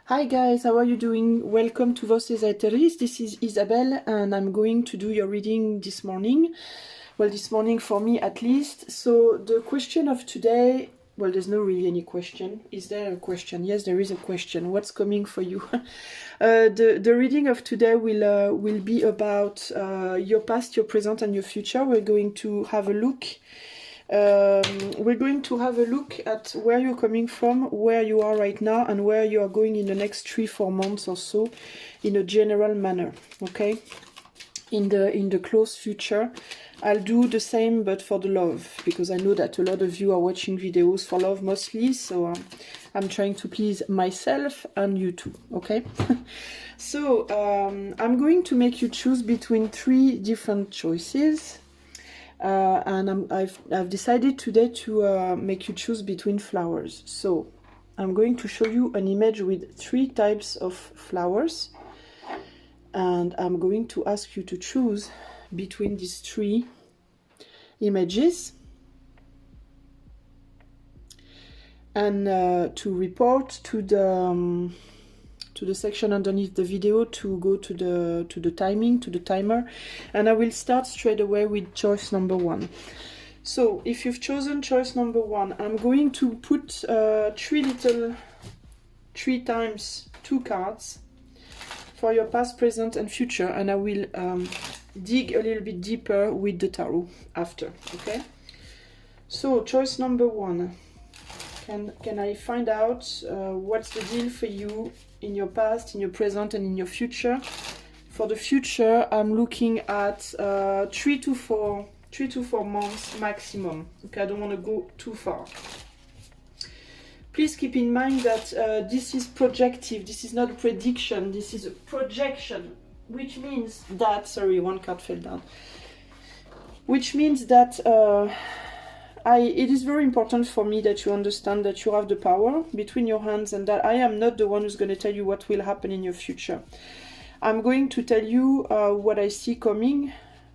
Hi guys, how are you doing? Welcome to Voces Eteris. This is Isabelle and I'm going to do your reading this morning. Well, this morning for me at least. So the question of today, well, there's no really any question. Is there a question? Yes, there is a question. What's coming for you? The reading of today will be about your past, your present and your future. We're going to have a look at where you're coming from, where you are right now, and where you are going in the next 3-4 months or so, in a general manner. Okay, in the close future, I'll do the same, but for the love, because I know that a lot of you are watching videos for love mostly. So I'm trying to please myself and you too. Okay. So I'm going to make you choose between 3 different choices. And I've decided today to make you choose between flowers. So I'm going to show you an image with 3 types of flowers, and I'm going to ask you to choose between these 3 images and to report to the section underneath the video, to go to the timer, and I will start straight away with choice number 1. So if you've chosen choice number 1, I'm going to put 3 times 2 cards for your past, present and future, and I will dig a little bit deeper with the tarot after. Okay, so choice number 1, can I find out what's the deal for you in your past, in your present and in your future? For the future, I'm looking at 3 to 4 months maximum. Okay, I don't want to go too far. Please keep in mind that this is projective. This is not a prediction. This is a projection, which means that, sorry, one card fell down, which means that it is very important for me that you understand that you have the power between your hands, and that I am not the one who's going to tell you what will happen in your future. I'm going to tell you what I see coming,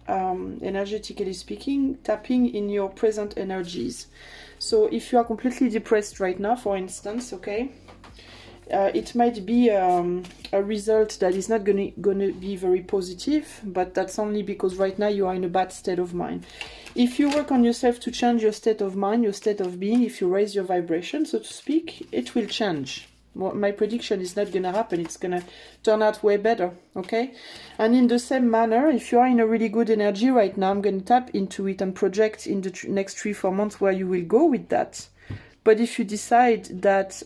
energetically speaking, tapping in your present energies. So if you are completely depressed right now, for instance, okay, it might be a result that is not going to be very positive, but that's only because right now you are in a bad state of mind. If you work on yourself to change your state of mind, your state of being, if you raise your vibration, so to speak, it will change. My prediction is not going to happen. It's going to turn out way better, okay? And in the same manner, if you are in a really good energy right now, I'm going to tap into it and project in the next 3-4 months where you will go with that. But if you decide that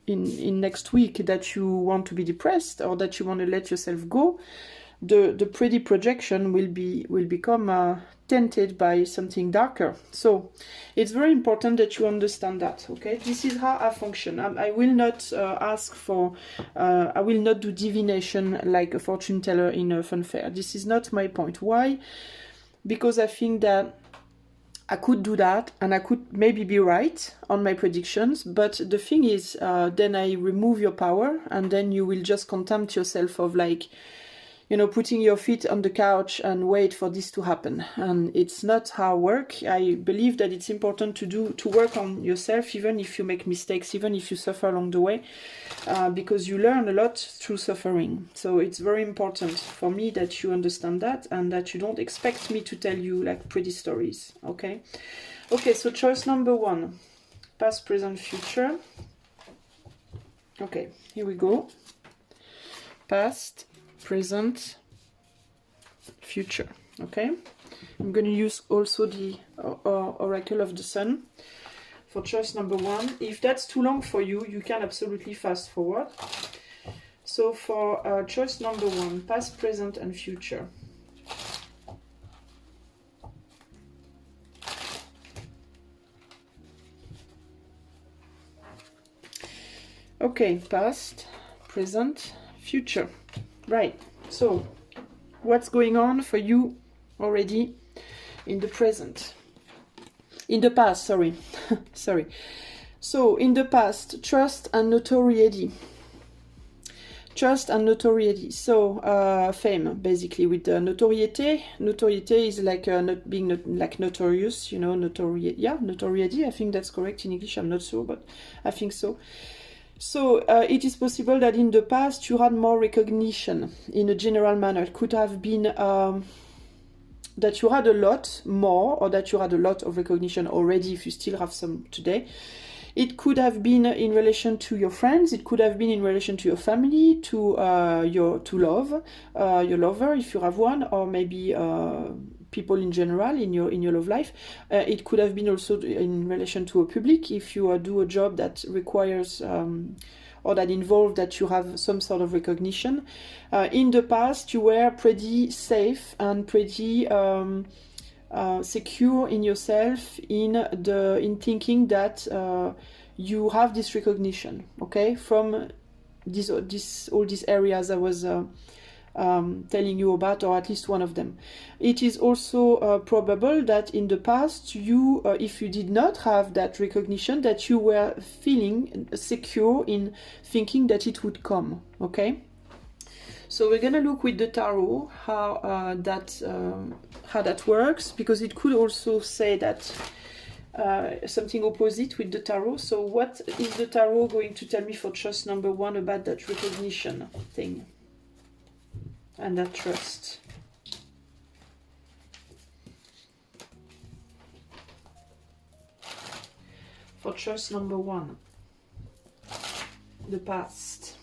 in next week that you want to be depressed, or that you want to let yourself go, the pretty projection will become tainted by something darker. So it's very important that you understand that. Okay, this is how I function. I will not ask for I will not do divination like a fortune teller in a fun fair. This is not my point. Why? Because I think that I could do that and I could maybe be right on my predictions, but the thing is, then I remove your power, and then you will just contempt yourself of, like, you know, putting your feet on the couch and wait for this to happen. And it's not how I work. I believe that it's important to work on yourself, even if you make mistakes, even if you suffer along the way, because you learn a lot through suffering. So it's very important for me that you understand that, and that you don't expect me to tell you like pretty stories. Okay, so choice number 1, past, present, future. Okay, here we go. Past, present, future. Okay, I'm going to use also the oracle of the sun for choice number 1. If that's too long for you, you can absolutely fast forward. So for choice number 1, past, present and future. Okay, past, present, future. Right, so what's going on for you already in the present? In the past, sorry. So in the past, trust and notoriety. Trust and notoriety. So fame, basically, with the notoriety. Notoriety is like not being like notorious, you know, notoriety. I think that's correct in English. I'm not sure, but I think so. So it is possible that in the past you had more recognition in a general manner. It could have been that you had a lot more, or that you had a lot of recognition already if you still have some today. It could have been in relation to your friends. It could have been in relation to your family, to your lover if you have one, or maybe people in general in your love life. It could have been also in relation to a public if you do a job that requires or that involves that you have some sort of recognition. In the past, you were pretty safe and pretty secure in yourself in thinking that you have this recognition, okay, from all these areas I was telling you about, or at least one of them. It is also probable that in the past you, if you did not have that recognition, that you were feeling secure in thinking that it would come, okay? So we're gonna look with the tarot how that works, because it could also say that something opposite with the tarot. So what is the tarot going to tell me for trust number 1 about that recognition thing and that trust? For trust number 1, the past.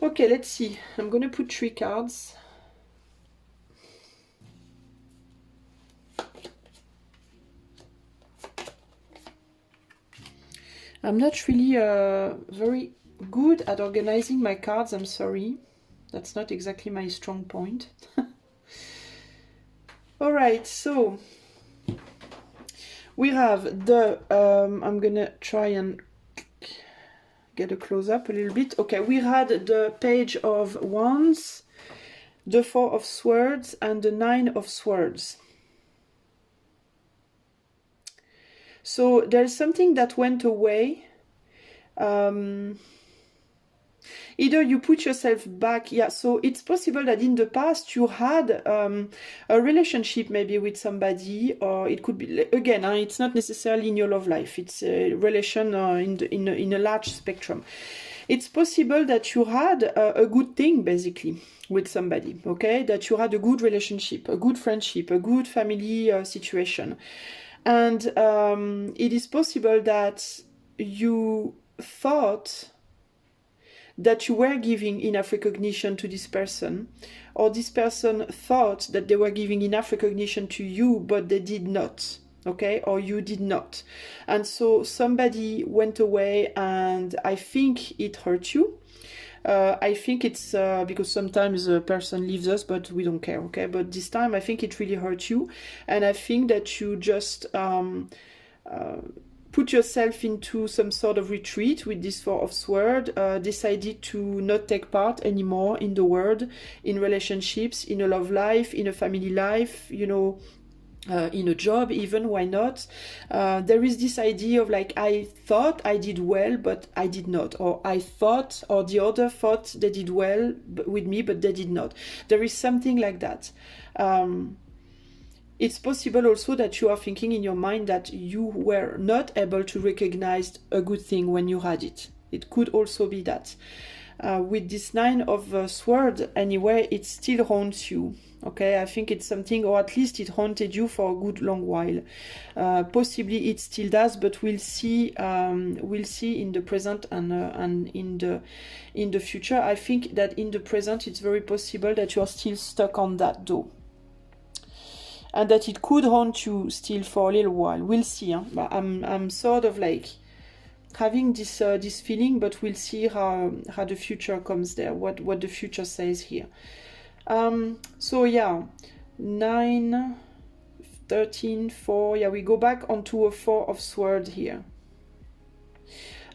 Okay, let's see. I'm going to put 3 cards. I'm not really very good at organizing my cards, I'm sorry. That's not exactly my strong point. Alright, so we have the, I'm gonna try and get a close-up a little bit. Okay, we had the Page of Wands, the 4 of Swords, and the 9 of Swords. So there's something that went away. Either you put yourself back, yeah, so it's possible that in the past you had a relationship maybe with somebody, or it could be, again, it's not necessarily in your love life, it's a relation in a large spectrum. It's possible that you had a good thing basically with somebody, okay, that you had a good relationship, a good friendship, a good family situation. And it is possible that you thought that you were giving enough recognition to this person, or this person thought that they were giving enough recognition to you, but they did not, okay, or you did not. And so somebody went away, and I think it hurt you. I think it's because sometimes a person leaves us, but we don't care, okay? But this time I think it really hurt you, and I think that you just put yourself into some sort of retreat with this 4 of Swords, decided to not take part anymore in the world, in relationships, in a love life, in a family life, you know, in a job even, why not? There is this idea of like, I thought I did well, but I did not, or I thought, or the other thought they did well with me, but they did not. There is something like that. It's possible also that you are thinking in your mind that you were not able to recognize a good thing when you had it. It could also be that. With this 9 of Swords, anyway, it still haunts you. Okay, I think it's something, or at least it haunted you for a good long while. Possibly it still does, but we'll see in the present and in the future. I think that in the present it's very possible that you are still stuck on that though, and that it could haunt you still for a little while. We'll see. Huh? But I'm sort of like having this this feeling, but we'll see how the future comes there. What the future says here. So yeah, 9, 13, 4. Yeah, we go back onto a 4 of Swords here.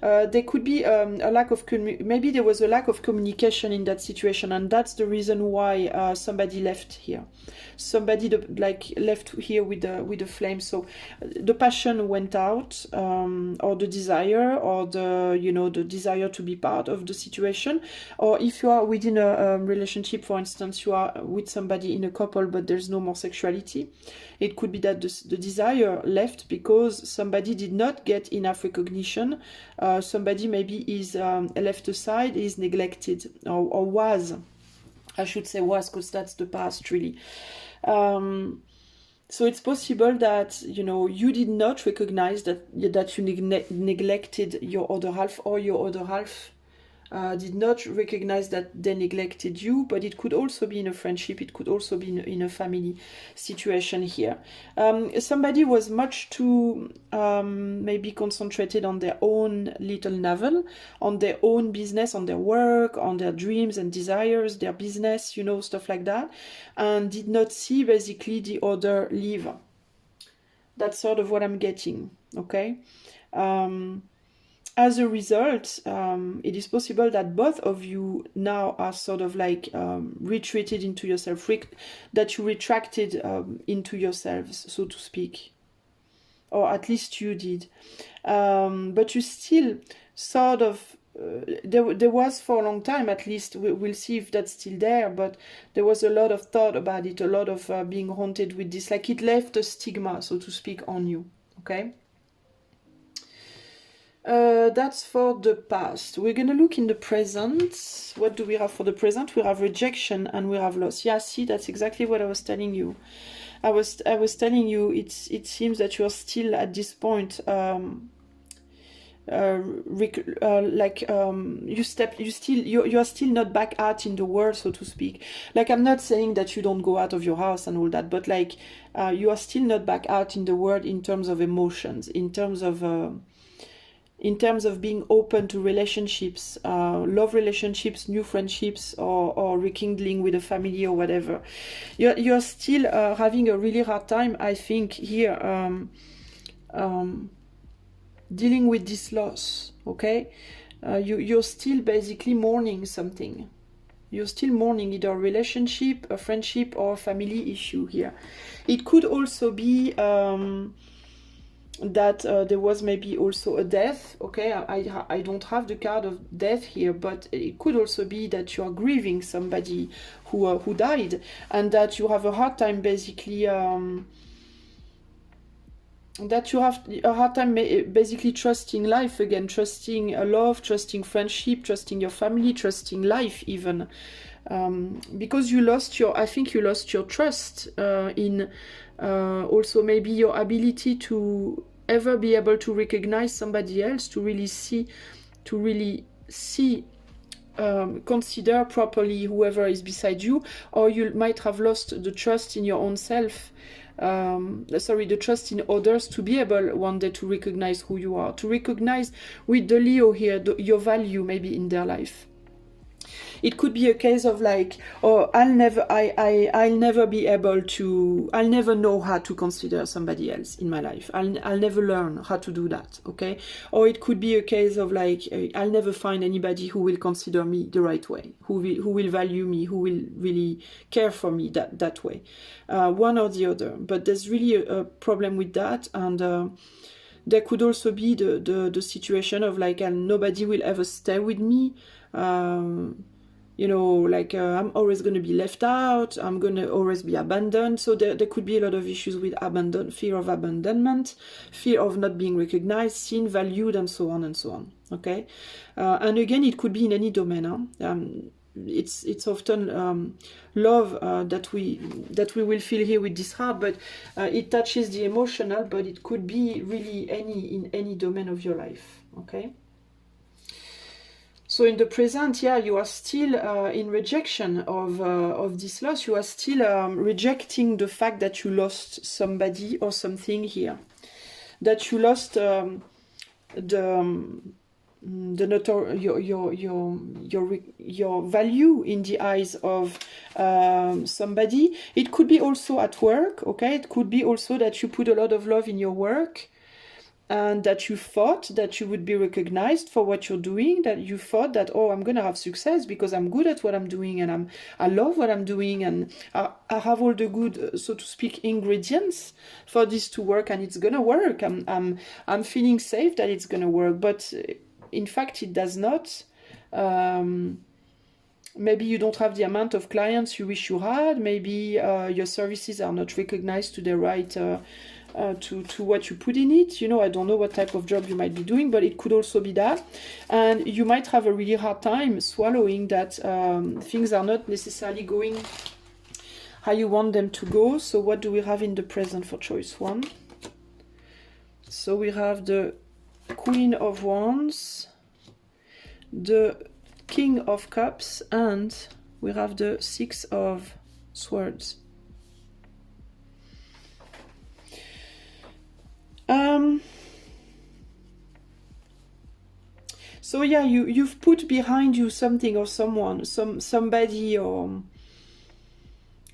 There could be a lack of maybe there was a lack of communication in that situation, and that's the reason why somebody left here. Somebody left here with the flame. So the passion went out, or the desire, or the desire to be part of the situation. Or if you are within a relationship, for instance, you are with somebody in a couple, but there's no more sexuality. It could be that the desire left because somebody did not get enough recognition somebody maybe is left aside, is neglected, or was, I should say was, because that's the past really. So it's possible that, you know, you did not recognize that you neglected your other half, or your other half did not recognize that they neglected you. But it could also be in a friendship, it could also be in a family situation here. Somebody was much too maybe concentrated on their own little navel, on their own business, on their work, on their dreams and desires, their business, you know, stuff like that, and did not see basically the other live. That's sort of what I'm getting, okay? As a result, it is possible that both of you now are sort of like retreated into yourself, that you retracted into yourselves, so to speak. Or at least you did. But you still sort of, there was for a long time, at least, we'll see if that's still there, but there was a lot of thought about it, a lot of being haunted with this, like it left a stigma, so to speak, on you, okay? That's for the past. We're gonna look in the present. What do we have for the present? We have rejection and we have loss. Yeah, see, that's exactly what I was telling you. I was telling you it seems that you are still at this point you are still not back out in the world, so to speak. Like, I'm not saying that you don't go out of your house and all that, but like you are still not back out in the world in terms of emotions, in terms of being open to relationships, love relationships, new friendships, or rekindling with a family or whatever. You're still having a really hard time, I think, here, dealing with this loss, okay? You're still basically mourning something. You're still mourning either a relationship, a friendship, or a family issue here. It could also be that there was maybe also a death, okay? I don't have the card of death here, but it could also be that you are grieving somebody who died, and that you have a hard time basically basically trusting life again, trusting love, trusting friendship, trusting your family, trusting life even, because you lost your, I think you lost your trust in also maybe your ability to ever be able to recognize somebody else, to really see, consider properly whoever is beside you, or you might have lost the trust in your own self, the trust in others, to be able one day to recognize who you are, to recognize with the Leo here your value maybe in their life. It could be a case of like, oh, I'll never be able to, I'll never know how to consider somebody else in my life. I'll never learn how to do that, okay? Or it could be a case of like, I'll never find anybody who will consider me the right way, who will value me, who will really care for me that way. One or the other. But there's really a problem with that, and there could also be the situation of like, nobody will ever stay with me. You know, like I'm always going to be left out, I'm going to always be abandoned. So there could be a lot of issues with fear of abandonment, fear of not being recognized, seen, valued, and so on and so on, okay? And again, it could be in any domain. It's often love that we will feel here with this heart, but it touches the emotional, but it could be really in any domain of your life, okay? So in the present, yeah, you are still in rejection of this loss. You are still rejecting the fact that you lost somebody or something here, that you lost your value in the eyes of somebody. It could be also at work, okay? It could be also that you put a lot of love in your work, and that you thought that you would be recognized for what you're doing, that you thought that, oh, I'm going to have success because I'm good at what I'm doing, and I love what I'm doing, and I have all the good, so to speak, ingredients for this to work, and it's going to work. I'm feeling safe that it's going to work, but in fact it does not. maybe you don't have the amount of clients you wish you had. Maybe your services are not recognized to the right to what you put in it. You know, I don't know what type of job you might be doing, but it could also be that. And you might have a really hard time swallowing that things are not necessarily going how you want them to go. So what do we have in the present for choice 1? So we have the Queen of Wands, the King of Cups, and we have the 6 of Swords. So yeah, you've put behind you something or someone, somebody, or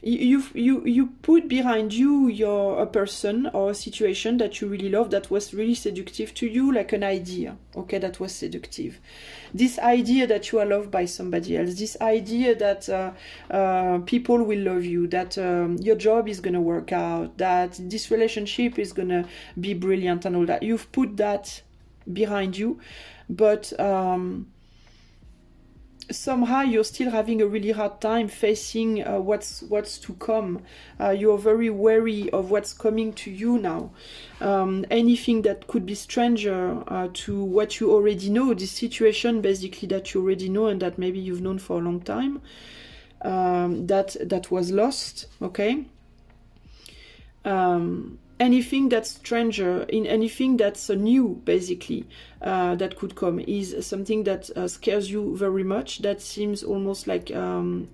you put behind you a person or a situation that you really love, that was really seductive to you, like an idea, okay, that was seductive. This idea that you are loved by somebody else, this idea that people will love you, that your job is going to work out, that this relationship is going to be brilliant and all that. You've put that behind you, but somehow you're still having a really hard time facing what's to come. You're very wary of what's coming to you now. Anything that could be stranger to what you already know, this situation basically that you already know and that maybe you've known for a long time, that was lost, okay? Anything that's stranger, in anything that's new, basically, that could come, is something that scares you very much, that seems almost like, you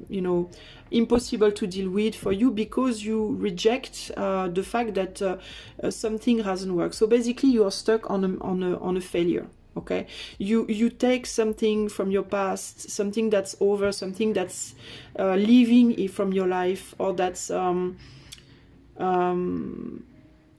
know, impossible to deal with for you, because you reject the fact that something hasn't worked. So basically you are stuck on a failure. Okay, you take something from your past, something that's over, something that's leaving from your life, or that's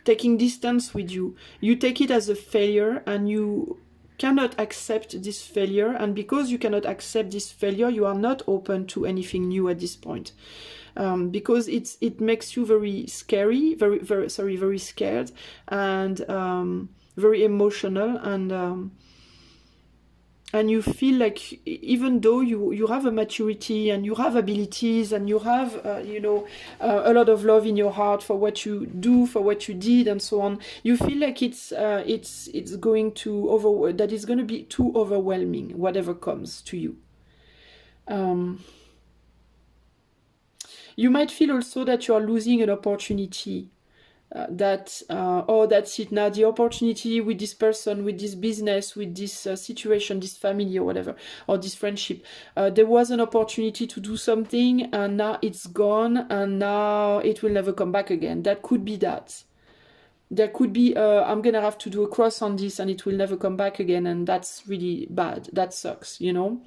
taking distance with you. You take it as a failure, and you cannot accept this failure, and because you cannot accept this failure, you are not open to anything new at this point, because it makes you very scary, very scared, and very emotional, and you feel like, even though you have a maturity and you have abilities and you have you know, a lot of love in your heart for what you do, for what you did, and so on, you feel like it's going to that is going to be too overwhelming, whatever comes to you. You might feel also that you are losing an opportunity. Oh, that's it now, the opportunity with this person, with this business, with this situation, this family, or whatever, or this friendship. There was an opportunity to do something, and now it's gone, and now it will never come back again. That could be that. There could be, I'm gonna have to do a cross on this, and it will never come back again, and that's really bad. That sucks, you know?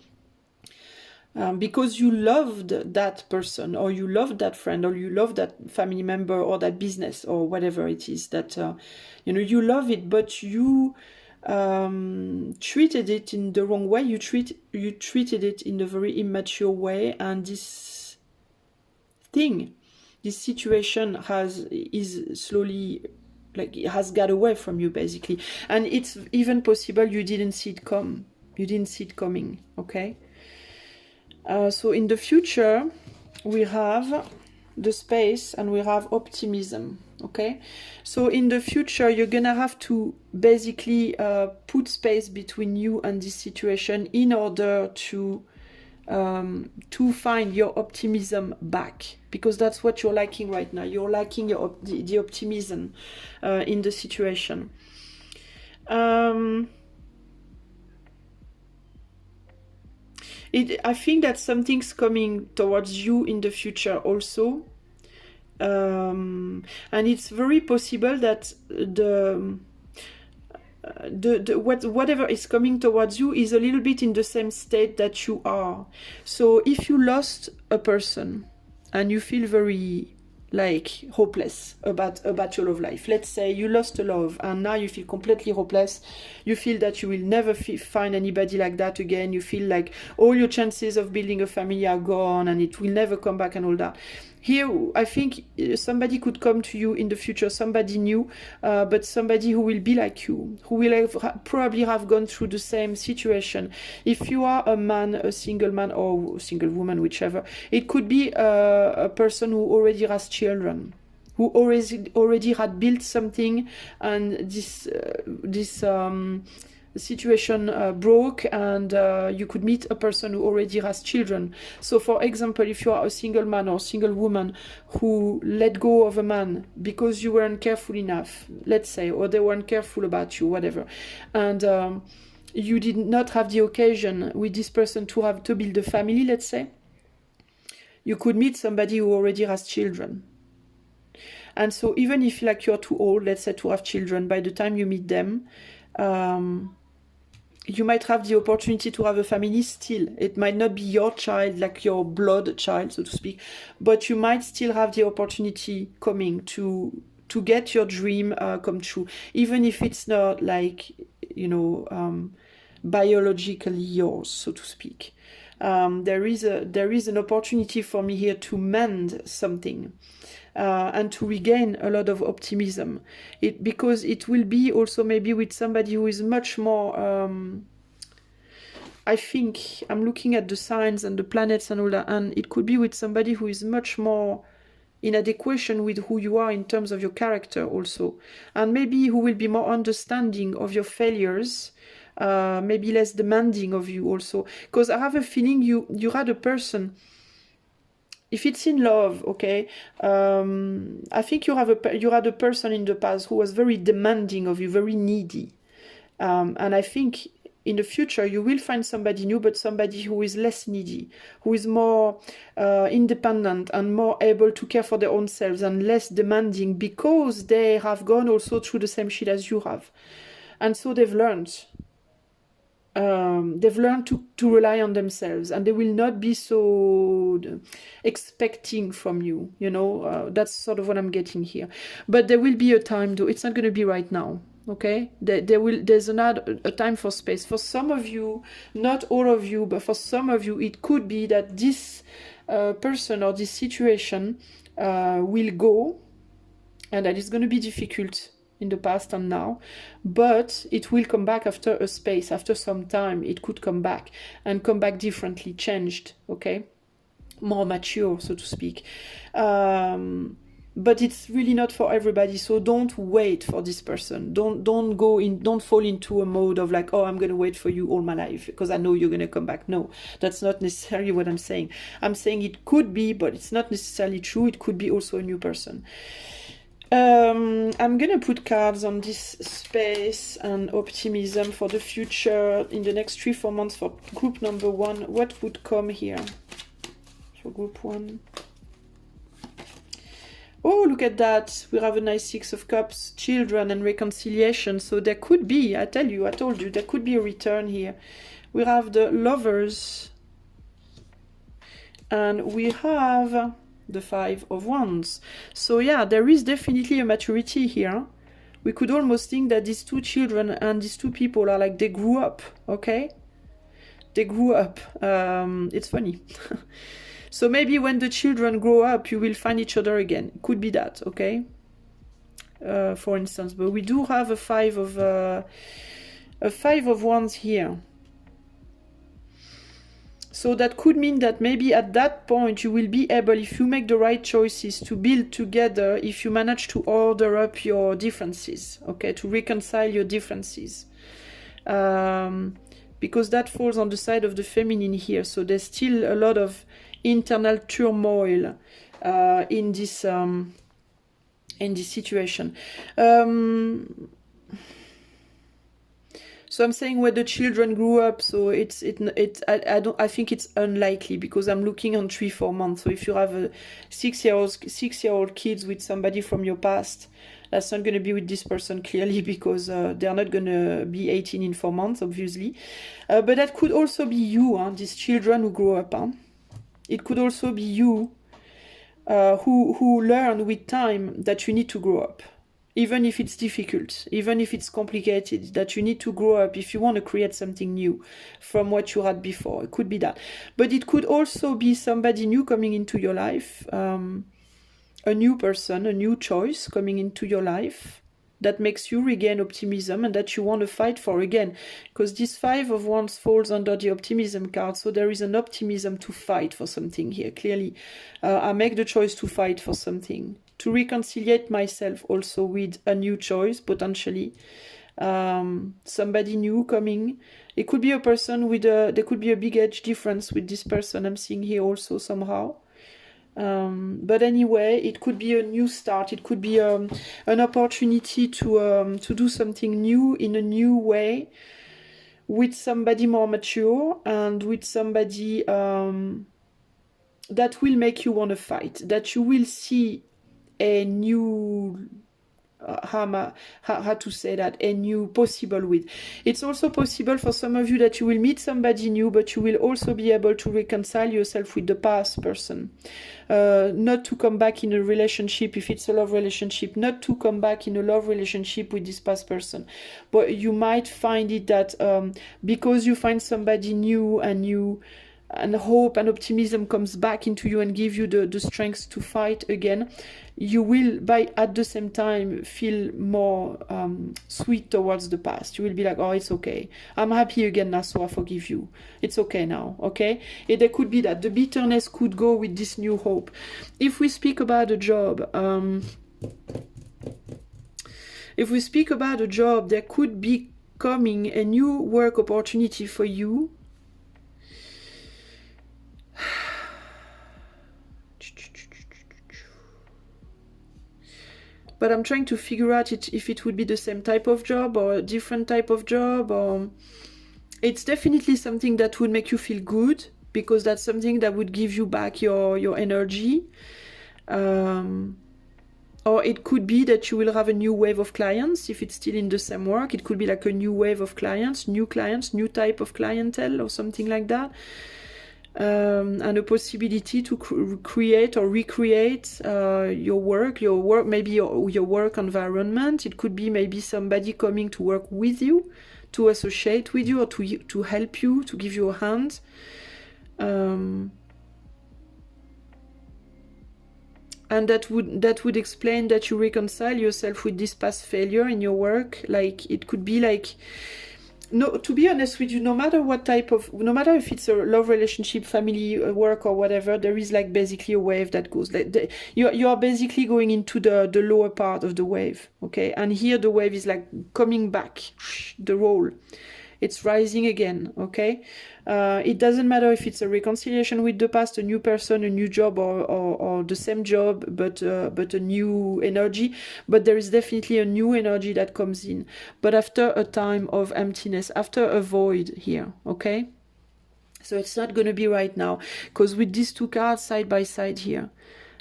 Because you loved that person, or you loved that friend, or you loved that family member, or that business, or whatever it is that, you know, you love it, but you treated it in the wrong way. You treated it in a very immature way, and this situation is slowly, like, it has got away from you, basically. And it's even possible you didn't see it come. You didn't see it coming, okay? So in the future, we have the space and we have optimism, okay? So in the future, you're gonna have to basically put space between you and this situation in order to find your optimism back, because that's what you're lacking right now. You're lacking the optimism in the situation. I think that something's coming towards you in the future also, and it's very possible that whatever is coming towards you is a little bit in the same state that you are. So if you lost a person and you feel very, like, hopeless about your love life. Let's say you lost a love and now you feel completely hopeless. You feel that you will never find anybody like that again. You feel like all your chances of building a family are gone and it will never come back and all that. Here, I think somebody could come to you in the future, somebody new, but somebody who will be like you, who will probably have gone through the same situation. If you are a man, a single man or single woman, whichever, it could be a person who already has children, who already had built something, and this situation broke, and you could meet a person who already has children. So for example, if you are a single man or single woman who let go of a man because you weren't careful enough, let's say, or they weren't careful about you, whatever, and you did not have the occasion with this person to build a family, let's say, you could meet somebody who already has children. And so even if like you're too old, let's say, to have children, by the time you meet them, you might have the opportunity to have a family still. It might not be your child, like your blood child, so to speak, but you might still have the opportunity coming to get your dream come true, even if it's not like, you know, biologically yours, so to speak. There is an opportunity for me here to mend something. And to regain a lot of optimism, because it will be also maybe with somebody who is much more, I think I'm looking at the signs and the planets and all that, and it could be with somebody who is much more in adequation with who you are in terms of your character also, and maybe who will be more understanding of your failures, maybe less demanding of you also, because I have a feeling you had a person. If it's in love, okay, I think you had a person in the past who was very demanding of you, very needy, and I think in the future you will find somebody new, but somebody who is less needy, who is more independent and more able to care for their own selves and less demanding, because they have gone also through the same shit as you have, and so they've learned. To rely on themselves, and they will not be so expecting from you, you know. That's sort of what I'm getting here. But there will be a time, though. It's not going to be right now, okay? There's a time for space. For some of you, not all of you, but for some of you, it could be that this person or this situation will go, and that is going to be difficult in the past and now, but it will come back after a space, after some time. It could come back, and come back differently, changed, okay, more mature, so to speak. But it's really not for everybody, so don't wait for this person. Don't fall into a mode of like, oh, I'm going to wait for you all my life because I know you're going to come back. No, that's not necessarily what I'm saying. I'm saying it could be, but it's not necessarily true. It could be also a new person. I'm gonna put cards on this space and optimism for the future in the next 3-4 months for group number 1. What would come here for group 1? Oh, look at that. We have a nice 6 of Cups, children and reconciliation. So there could be, I told you, there could be a return here. We have the Lovers, and we have the 5 of Wands. So yeah, there is definitely a maturity here. We could almost think that these two children and these two people are like, they grew up, okay? They grew up. It's funny. So maybe when the children grow up, you will find each other again. It could be that, okay? For instance, but we do have a 5 of Wands here. So that could mean that maybe at that point you will be able, if you make the right choices, to build together, if you manage to order up your differences, okay, to reconcile your differences. Because that falls on the side of the feminine here, so there's still a lot of internal turmoil in this situation. So I'm saying where the children grew up, so I think it's unlikely, because I'm looking on 3-4 months. So if you have a 6-year-old kids with somebody from your past, that's not going to be with this person, clearly, because they're not going to be 18 in 4 months, obviously. But that could also be you, these children who grow up. It could also be you who learn with time that you need to grow up. even if it's difficult, even if it's complicated, that you need to grow up if you want to create something new from what you had before. It could be that. But it could also be somebody new coming into your life, a new person, a new choice coming into your life that makes you regain optimism and that you want to fight for again. Because this 5 of Wands falls under the optimism card, so there is an optimism to fight for something here, clearly. I make the choice to fight for something, to reconciliate myself also with a new choice, potentially. Somebody new coming. It could be a person with there could be a big age difference with this person I'm seeing here also somehow. But anyway, it could be a new start. It could be an opportunity to do something new in a new way with somebody more mature and with somebody that will make you want to fight, that you will see a new how to say that, a new possible with. It's also possible for some of you that you will meet somebody new, but you will also be able to reconcile yourself with the past person. Not to come back in a relationship, if it's a love relationship, not to come back in a love relationship with this past person. But you might find it that because you find somebody new and hope and optimism comes back into you and give you the strength to fight again, you will at the same time feel more sweet towards the past. You will be like, oh, it's okay, I'm happy again now, so I forgive you, it's okay now. Okay, there could be that the bitterness could go with this new hope. If we speak about a job, there could be coming a new work opportunity for you. But I'm trying to figure out if it would be the same type of job or a different type of job. Or it's definitely something that would make you feel good, because that's something that would give you back your energy. Or it could be that you will have a new wave of clients if it's still in the same work. It could be like a new wave of clients, new type of clientele or something like that. And a possibility to create or recreate your work, maybe your work environment. It could be maybe somebody coming to work with you, to associate with you, or to help you, to give you a hand. And that would explain that you reconcile yourself with this past failure in your work. Like, it could be like, no, to be honest with you, no matter if it's a love relationship, family, work, or whatever, there is like basically a wave that goes. You are basically going into the lower part of the wave, okay? And here the wave is like coming back, the roll. It's rising again, okay? It doesn't matter if it's a reconciliation with the past, a new person, a new job, or the same job, but a new energy. But there is definitely a new energy that comes in. But after a time of emptiness, after a void here, okay? So it's not going to be right now. Because with these two cards side by side here,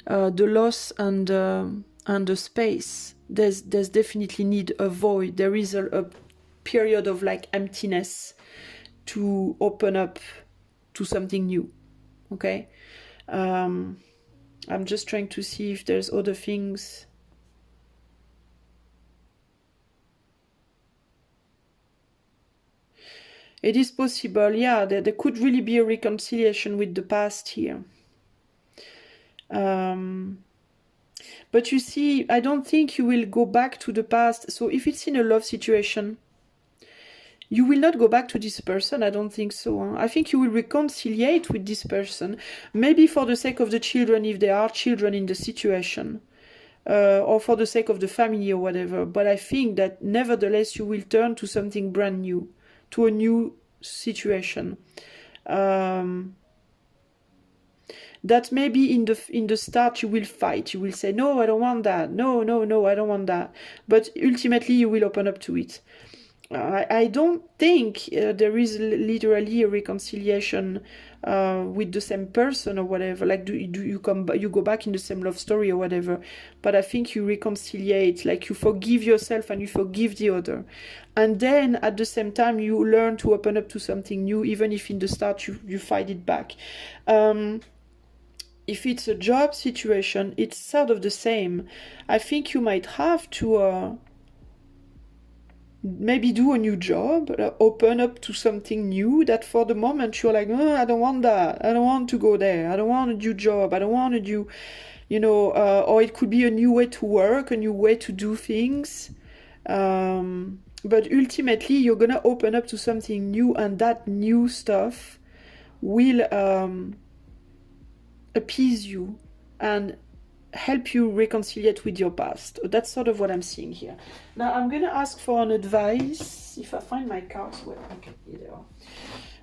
the loss and the space, there's definitely need a void. There is a period of like emptiness to open up to something new. Okay, I'm just trying to see if there's other things. It is possible, yeah, there could really be a reconciliation with the past here. But you see, I don't think you will go back to the past. So if it's in a love situation, you will not go back to this person. I don't think so. I think you will reconciliate with this person, maybe for the sake of the children, if there are children in the situation, or for the sake of the family or whatever. But I think that nevertheless you will turn to something brand new, to a new situation. That maybe in the start you will fight. You will say, no, I don't want that. No, I don't want that. But ultimately you will open up to it. I don't think there is literally a reconciliation with the same person or whatever. Like, do you go back in the same love story or whatever? But I think you reconciliate, like you forgive yourself and you forgive the other, and then at the same time you learn to open up to something new, even if in the start you fight it back. if it's a job situation, it's sort of the same. I think you might have to maybe do a new job, open up to something new that for the moment you're like, oh, I don't want that. I don't want to go there. I don't want a new job. I don't want a new, you know, or it could be a new way to work, a new way to do things. But ultimately, you're going to open up to something new, and that new stuff will appease you and help you reconcile with your past. That's sort of what I'm seeing here. Now I'm going to ask for an advice. If I find my cards, well, okay, here they are.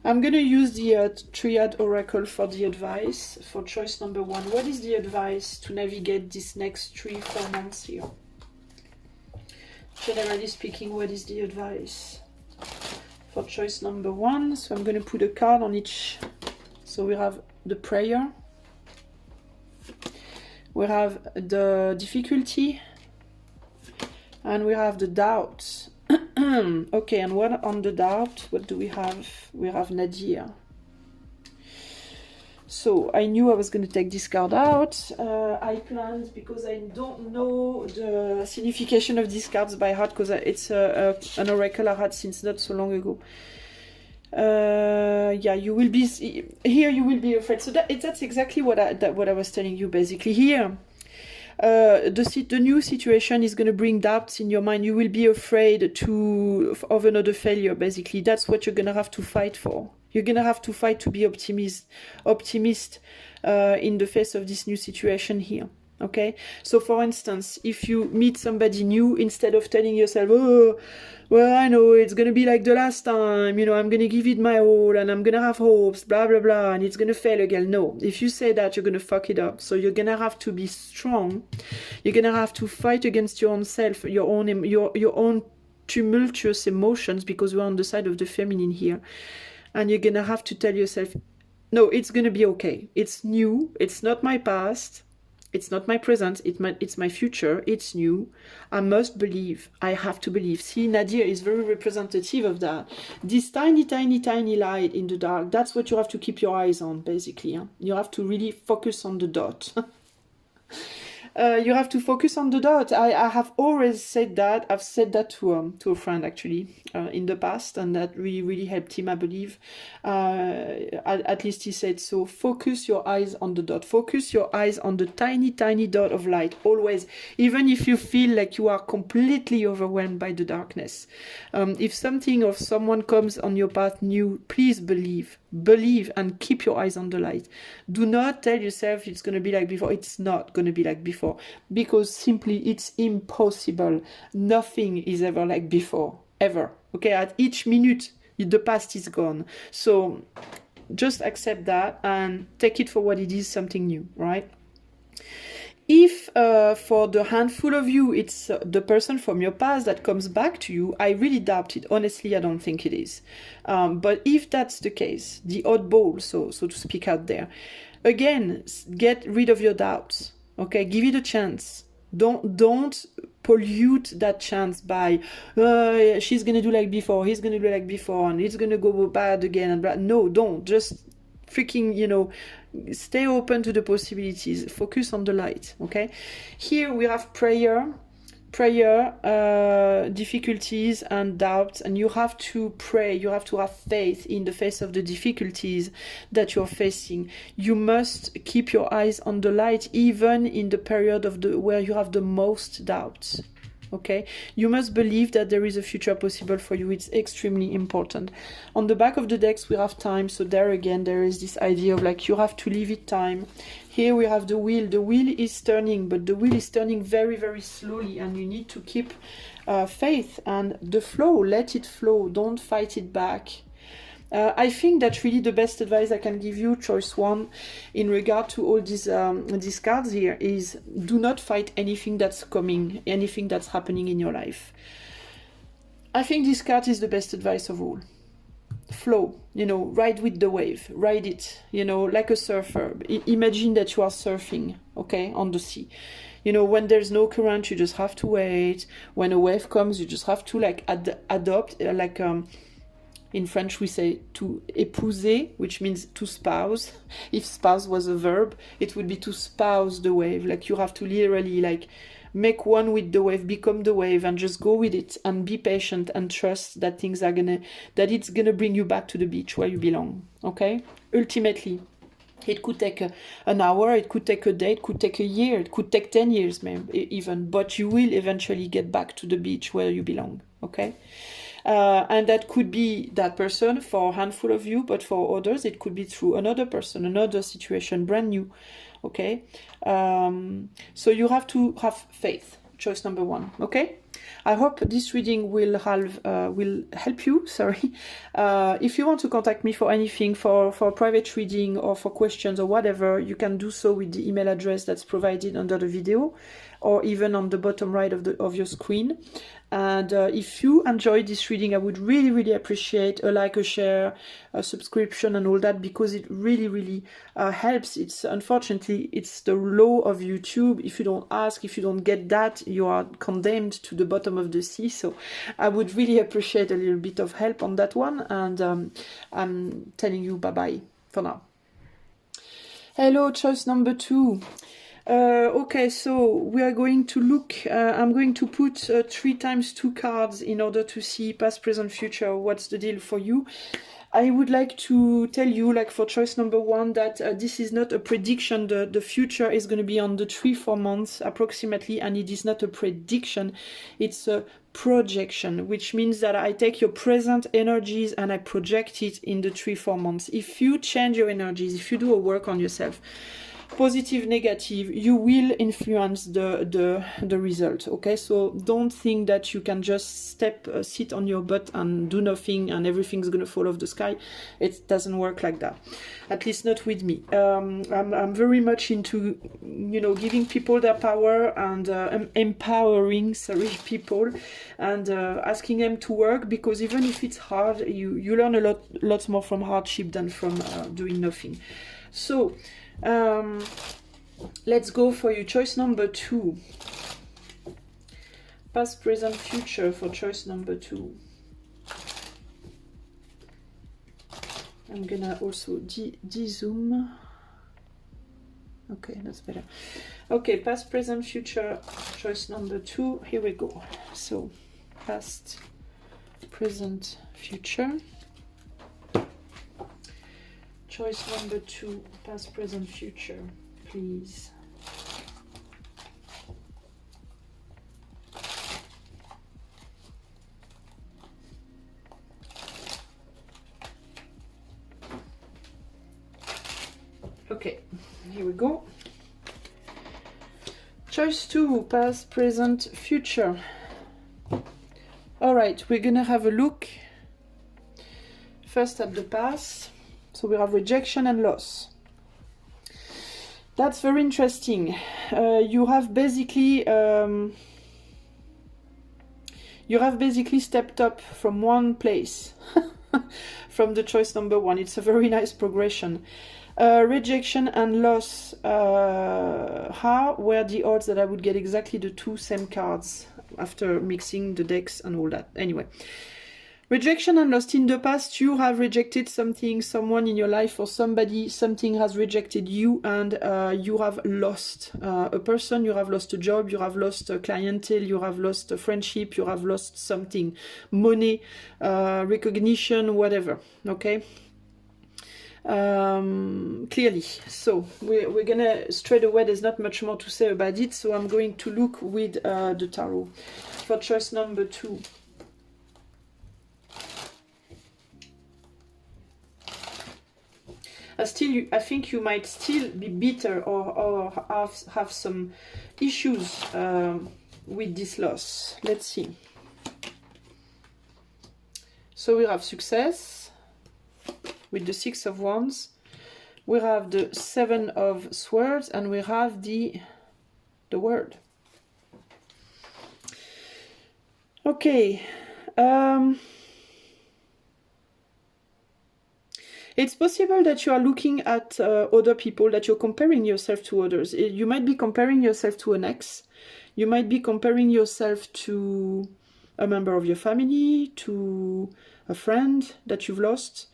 I'm going to use the Triad Oracle for the advice for choice number 1. What is the advice to navigate this next 3-4 months here? Generally speaking, what is the advice for choice number 1? So I'm going to put a card on each. So we have the prayer. We have the difficulty, and we have the doubt. Okay, and what on the doubt? What do we have? We have Nadir. So I knew I was going to take this card out. I planned, because I don't know the signification of these cards by heart, because it's an oracle I had since not so long ago. Yeah, you will be here. You will be afraid. So that's exactly what I was telling you. Basically, here, the new situation is going to bring doubts in your mind. You will be afraid of another failure. Basically, that's what you're going to have to fight for. You're going to have to fight to be optimist in the face of this new situation here. Okay, so for instance, if you meet somebody new, instead of telling yourself, oh, well, I know it's going to be like the last time, you know, I'm going to give it my all and I'm going to have hopes, blah, blah, blah, and it's going to fail again. No, if you say that, you're going to fuck it up. So you're going to have to be strong. You're going to have to fight against your own self, your own tumultuous emotions, because we're on the side of the feminine here. And you're going to have to tell yourself, no, it's going to be okay. It's new. It's not my past. It's not my present, it's my future, it's new. I must believe, I have to believe. See, Nadir is very representative of that. This tiny, tiny, tiny light in the dark, that's what you have to keep your eyes on, basically. Huh? You have to really focus on the dot. You have to focus on the dot. I have always said that. I've said that to a friend, actually, in the past, and that really, really helped him, I believe. At least he said so. Focus your eyes on the dot. Focus your eyes on the tiny, tiny dot of light, always. Even if you feel like you are completely overwhelmed by the darkness. If something or someone comes on your path new, please believe. Believe and keep your eyes on the light. Do not tell yourself it's going to be like before. It's not going to be like before, because simply it's impossible. Nothing is ever like before, ever. Okay, at each minute the past is gone. So just accept that and take it for what it is, something new, right? If for the handful of you it's the person from your past that comes back to you, I really doubt it. Honestly, I don't think it is. But if that's the case, the oddball, so to speak, out there, again, get rid of your doubts. Okay, give it a chance. Don't pollute that chance by she's gonna do like before, he's gonna do like before, and it's gonna go bad again. And blah. No, don't. Just freaking, you know, stay open to the possibilities. Focus on the light. Okay, here we have prayer, difficulties and doubts, and you have to pray. You have to have faith in the face of the difficulties that you're facing. You must keep your eyes on the light, even in the period of where you have the most doubts. Okay, you must believe that there is a future possible for you. It's extremely important. On the back of the decks we have time, so there again there is this idea of like you have to leave it time. Here we have the wheel. The wheel is turning, but the wheel is turning very, very slowly, and you need to keep faith and the flow. Let it flow. Don't fight it back. I think that really the best advice I can give you, choice 1, in regard to all these cards here, is do not fight anything that's coming, anything that's happening in your life. I think this card is the best advice of all. Flow, you know, ride with the wave, ride it, you know, like a surfer. Imagine that you are surfing, okay, on the sea. You know, when there's no current, you just have to wait. When a wave comes, you just have to like adopt, In French, we say to épouser, which means to spouse. If spouse was a verb, it would be to spouse the wave. Like you have to literally like make one with the wave, become the wave, and just go with it and be patient and trust that things are that it's gonna bring you back to the beach where you belong. Okay? Ultimately, it could take an hour, it could take a day, it could take a year, it could take 10 years maybe even, but you will eventually get back to the beach where you belong. Okay? And that could be that person for a handful of you, but for others it could be through another person, another situation, brand new. Okay, so you have to have faith. Choice number one. Okay, I hope this reading will help you. Sorry. If you want to contact me for anything, for private reading or for questions or whatever, you can do so with the email address that's provided under the video, or even on the bottom right of your screen. And if you enjoyed this reading, I would really appreciate a like, a share, a subscription and all that, because it really helps. It's unfortunately, it's the law of YouTube. If you don't ask, if you don't get that, you are condemned to the bottom of the sea. So I would really appreciate a little bit of help on that one. And I'm telling you bye-bye for now. Hello, choice number 2. Okay, so we are going to look, I'm going to put 3 times 2 cards in order to see past, present, future. What's the deal for you? I would like to tell you, like for choice number 1, that this is not a prediction. The future is going to be on the 3-4 months approximately, and it is not a prediction, it's a projection, which means that I take your present energies and I project it in the 3-4 months. If you change your energies, if you do a work on yourself, positive, negative, you will influence the result. Okay, so don't think that you can just sit on your butt and do nothing and everything's gonna fall off the sky. It doesn't work like that, at least not with me. I'm very much into, you know, giving people their power and empowering people and asking them to work, because even if it's hard, you learn a lot more from hardship than from doing nothing. So let's go for you. Choice number 2. Past, present, future for choice number 2. I'm gonna also de-zoom. Okay, that's better. Okay, past, present, future, choice number 2. Here we go. So, past, present, future. Choice number 2, past, present, future, please. Okay, here we go. Choice 2, past, present, future. All right, we're gonna have a look first at the past. So we have rejection and loss. That's very interesting. You have basically stepped up from one place from the choice number 1. It's a very nice progression. Rejection and loss. How were the odds that I would get exactly the 2 same cards after mixing the decks and all that? Anyway. Rejection and loss. In the past, you have rejected something, someone in your life, or something has rejected you, and you have lost a person, you have lost a job, you have lost a clientele, you have lost a friendship, you have lost something, money, recognition, whatever. Okay? Clearly. So we're gonna straight away, there's not much more to say about it, so I'm going to look with the tarot for choice number 2. I think you might still be bitter or have some issues with this loss. Let's see. So we have success with the 6 of Wands. We have the 7 of Swords, and we have the World. Okay. It's possible that you are looking at other people, that you're comparing yourself to others. You might be comparing yourself to an ex. You might be comparing yourself to a member of your family, to a friend that you've lost,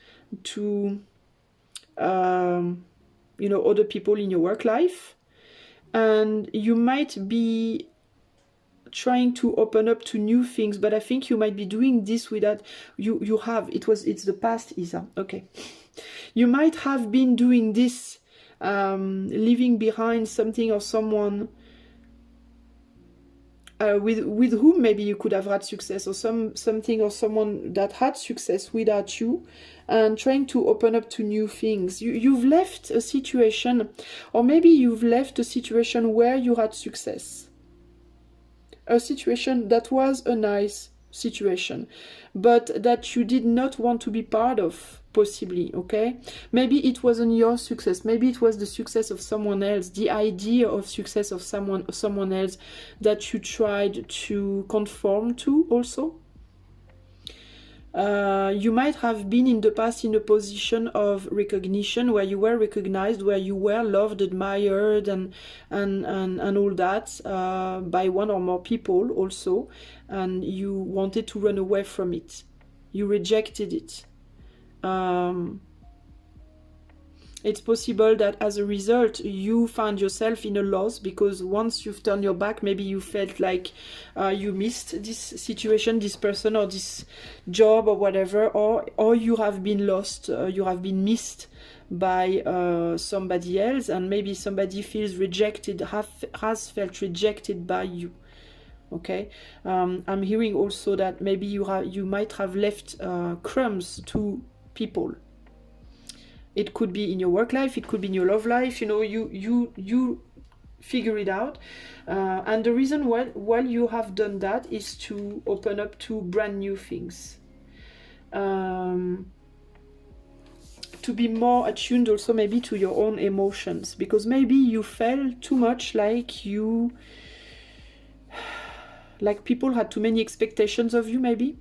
to you know, other people in your work life. And you might be trying to open up to new things, but I think you might be doing this without it's the past, Isa. Okay. You might have been doing this, leaving behind something or someone with whom maybe you could have had success, or something or someone that had success without you, and trying to open up to new things. You've left a situation, or maybe you've left a situation where you had success. A situation that was a nice situation, but that you did not want to be part of, possibly, okay? Maybe it wasn't your success, maybe it was the success of someone else, the idea of success of someone else that you tried to conform to also. You might have been in the past in a position of recognition, where you were recognized, where you were loved, admired, and all that, by one or more people also, and you wanted to run away from it. You rejected it. It's possible that as a result you found yourself in a loss, because once you've turned your back, maybe you felt like you missed this situation, this person, or this job, or whatever, or you have been lost, you have been missed by somebody else, and maybe somebody feels rejected, has felt rejected by you. Okay, I'm hearing also that maybe you might have left crumbs to people. It could be in your work life, it could be in your love life, you know, you figure it out. And the reason why you have done that is to open up to brand new things. To be more attuned also maybe to your own emotions, because maybe you felt too much like people had too many expectations of you, maybe.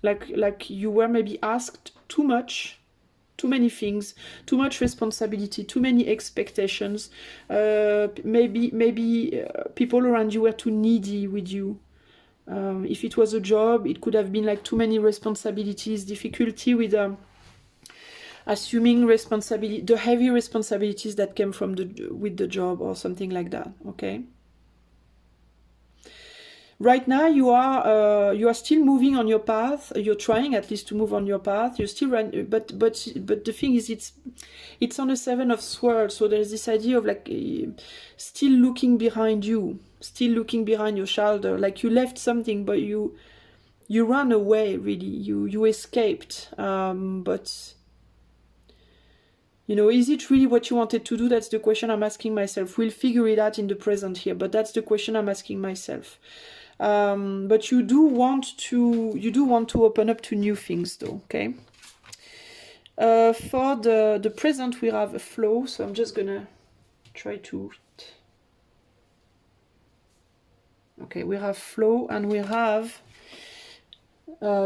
Like you were maybe asked too much, too many things, too much responsibility, too many expectations. Maybe people around you were too needy with you. If it was a job, it could have been like too many responsibilities, difficulty with assuming responsibility, the heavy responsibilities that came from with the job, or something like that. Okay. Right now you are still moving on your path. You're trying at least to move on your path. You're still running, but the thing is, it's on a 7 of Swords. So there's this idea of like still looking behind you, still looking behind your shoulder. Like you left something, but you ran away. Really, you escaped. But you know, is it really what you wanted to do? That's the question I'm asking myself. We'll figure it out in the present here, but that's the question I'm asking myself. But you do want to open up to new things, though. Okay. For the present, we have a flow. So I'm just gonna try to. Okay, we have flow and we have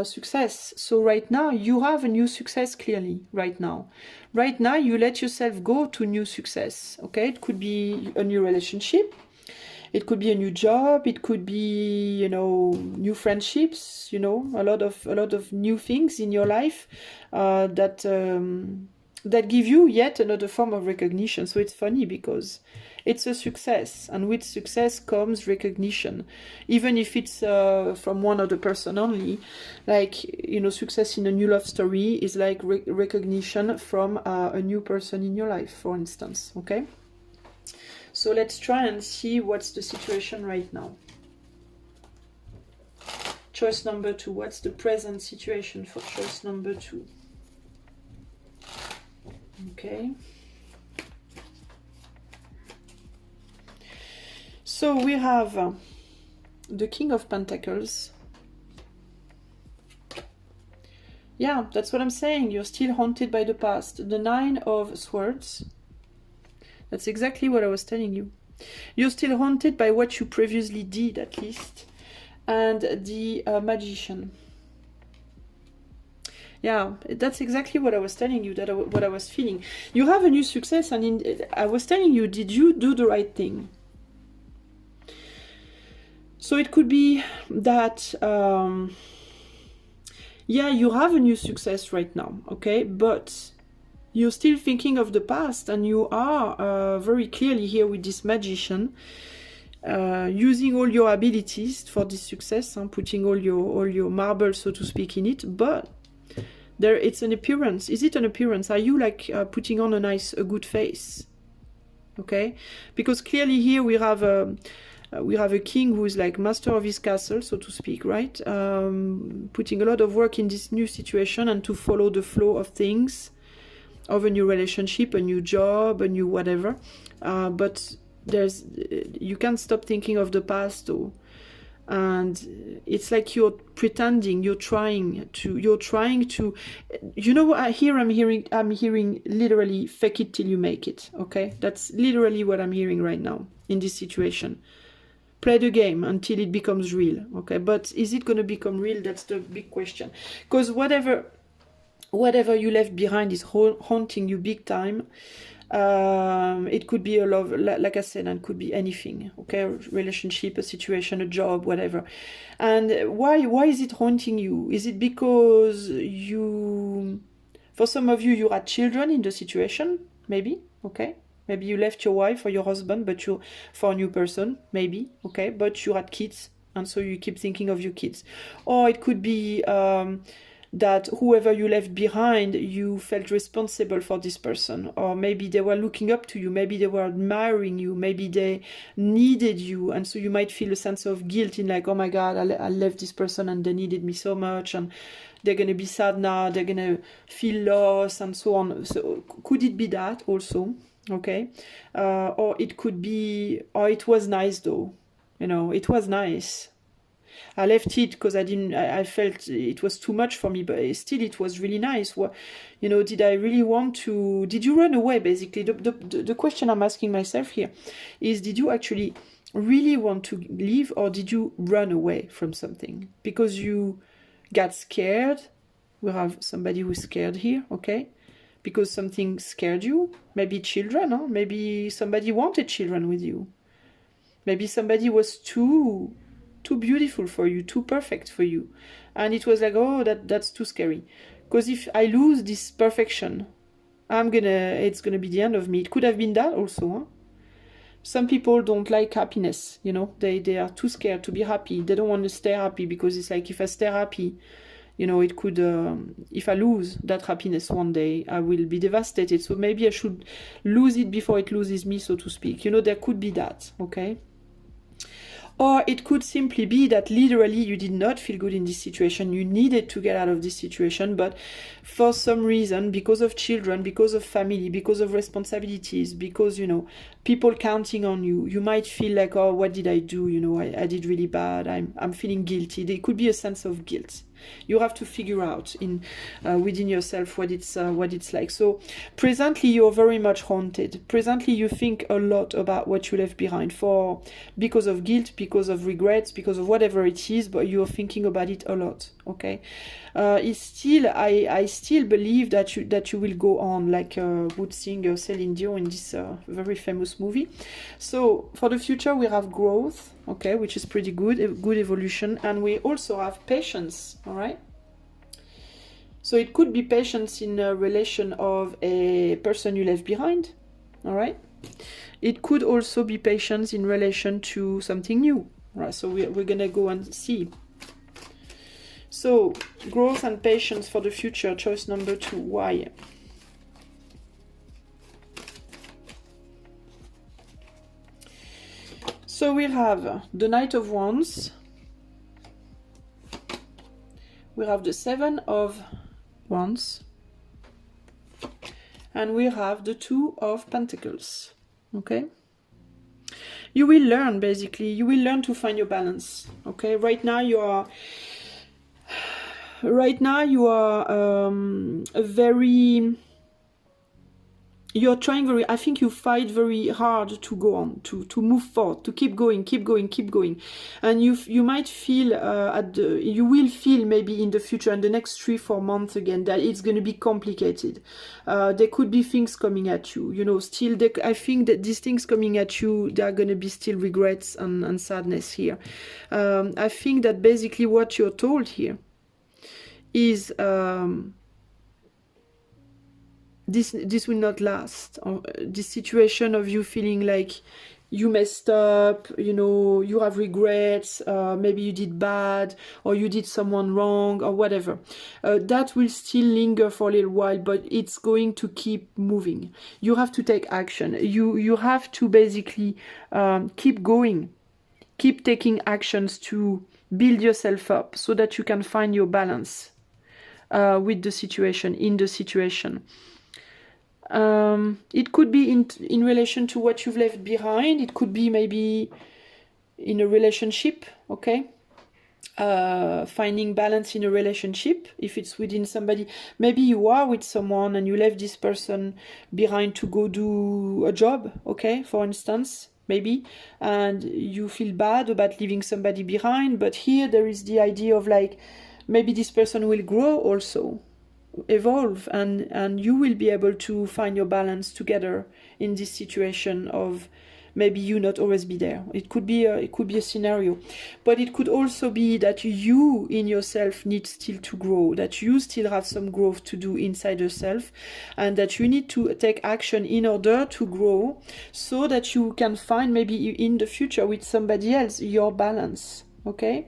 success. So right now you have a new success. Clearly, right now you let yourself go to new success. Okay, it could be a new relationship. It could be a new job. It could be, you know, new friendships. You know, a lot of new things in your life that give you yet another form of recognition. So it's funny because it's a success, and with success comes recognition, even if it's from one other person only. Like, you know, success in a new love story is like recognition from a new person in your life, for instance. Okay. So let's try and see what's the situation right now. Choice number 2. What's the present situation for choice number 2? Okay. So we have the King of Pentacles. Yeah, that's what I'm saying. You're still haunted by the past. The 9 of Swords. That's exactly what I was telling you. You're still haunted by what you previously did, at least. And the Magician. Yeah, that's exactly what I was telling you, what I was feeling. You have a new success, and I was telling you, did you do the right thing? So it could be that, yeah, you have a new success right now, okay? But you're still thinking of the past, and you are very clearly here with this magician, using all your abilities for this success, and putting all your marbles, so to speak, in it. But there, it's an appearance. Is it an appearance? Are you like putting on a good face? Okay, because clearly here we have a king who is like master of his castle, so to speak, right? Putting a lot of work in this new situation and to follow the flow of things, of a new relationship, a new job, a new whatever. But you can't stop thinking of the past, though. And it's like you're pretending, you're trying to, you know, I'm hearing literally fake it till you make it. Okay, that's literally what I'm hearing right now in this situation. Play the game until it becomes real. Okay, but is it going to become real? That's the big question. Because whatever you left behind is haunting you big time. It could be a love, like I said, and could be anything, okay? A relationship, a situation, a job, whatever. And why is it haunting you? Is it because for some of you had children in the situation, maybe, okay? Maybe you left your wife or your husband, but for a new person, maybe, okay? But you had kids, and so you keep thinking of your kids. Or it could be that whoever you left behind, you felt responsible for this person, or maybe they were looking up to you, maybe they were admiring you, maybe they needed you, and so you might feel a sense of guilt in like, oh my God, I left this person and they needed me so much, and they're going to be sad now, they're going to feel lost, and so on. So could it be that also? Okay, or it could be, oh, it was nice though, you know, it was nice. I left it because I felt it was too much for me, but still it was really nice. What, you know, did I really want to, did you run away, basically? The question I'm asking myself here is, did you actually really want to leave, or did you run away from something? Because you got scared. We have somebody who's scared here, okay? Because something scared you. Maybe children, huh? Maybe somebody wanted children with you. Maybe somebody was too beautiful for you, too perfect for you, and it was like, oh, that's too scary, because if I lose this perfection, it's gonna be the end of me. It could have been that also, huh? Some people don't like happiness, you know, they are too scared to be happy. They don't want to stay happy, because it's like, if I stay happy, you know, it could, if I lose that happiness one day, I will be devastated. So maybe I should lose it before it loses me, so to speak. You know, there could be that, okay? Or it could simply be that literally you did not feel good in this situation. You needed to get out of this situation, but for some reason, because of children, because of family, because of responsibilities, because, you know, people counting on you, you might feel like, oh, what did I do? You know, I did really bad. I'm feeling guilty. There could be a sense of guilt. You have to figure out within yourself what it's like. So presently you're very much haunted. Presently you think a lot about what you left behind, because of guilt, because of regrets, because of whatever it is, but you're thinking about it a lot. Okay, I still believe that you will go on, like would sing Celine Dion in this very famous movie. So for the future we have growth, okay, which is pretty good, a good evolution, and we also have patience. All right, so it could be patience in a relation of a person you left behind. All right, it could also be patience in relation to something new. All right, so we're gonna go and see. So growth and patience for the future, choice number 2. Why? So we have the Knight of Wands, we have the 7 of Wands, and we have the 2 of Pentacles. Okay, you will learn, basically, you will learn to find your balance. Okay, right now you are a very you're trying very, I think you fight very hard to go on, to move forward, to keep going, keep going, keep going. And you might feel, you will feel maybe in the future, in the next 3-4 months again, that it's going to be complicated. There could be things coming at you, you know, still, I think that these things coming at you, there are going to be still regrets and sadness here. I think that basically what you're told here is, this will not last. This situation of you feeling like you messed up, you know, you have regrets, maybe you did bad, or you did someone wrong, or whatever. That will still linger for a little while, but it's going to keep moving. You have to take action. You have to basically keep going, keep taking actions to build yourself up so that you can find your balance with the situation, in the situation. It could be in relation to what you've left behind. It could be maybe in a relationship, okay? Finding balance in a relationship, if it's within somebody. Maybe you are with someone and you left this person behind to go do a job, okay, for instance, maybe, and you feel bad about leaving somebody behind. But here there is the idea of like, maybe this person will grow also, evolve, and you will be able to find your balance together in this situation of maybe you not always be there. It could be a scenario, but it could also be that you in yourself need still to grow, that you still have some growth to do inside yourself, and that you need to take action in order to grow, so that you can find maybe in the future with somebody else your balance, okay?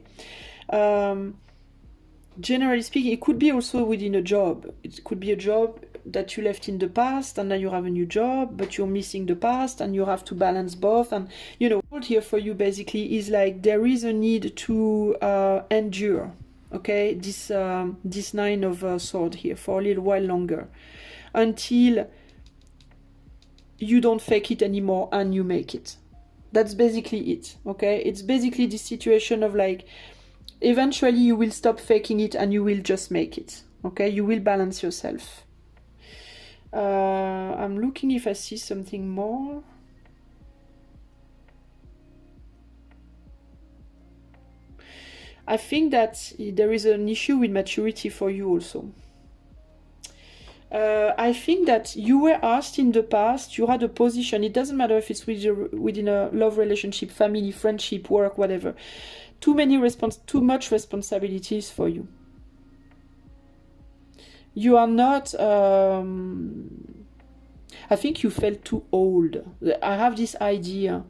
Generally speaking, it could be also within a job. It could be a job that you left in the past and now you have a new job, but you're missing the past and you have to balance both. And, you know, what here for you basically is like there is a need to endure, okay, this Nine of Swords here for a little while longer, until you don't fake it anymore and you make it. That's basically it, okay? It's basically this situation of like, eventually you will stop faking it and you will just make it, okay? You will balance yourself. I'm looking if I see something more. I think that there is an issue with maturity for you also. I think that you were asked in the past, you had a position, it doesn't matter if it's within a love relationship, family, friendship, work, whatever. Too much responsibilities for you. You are not, I think you felt too old. I have this idea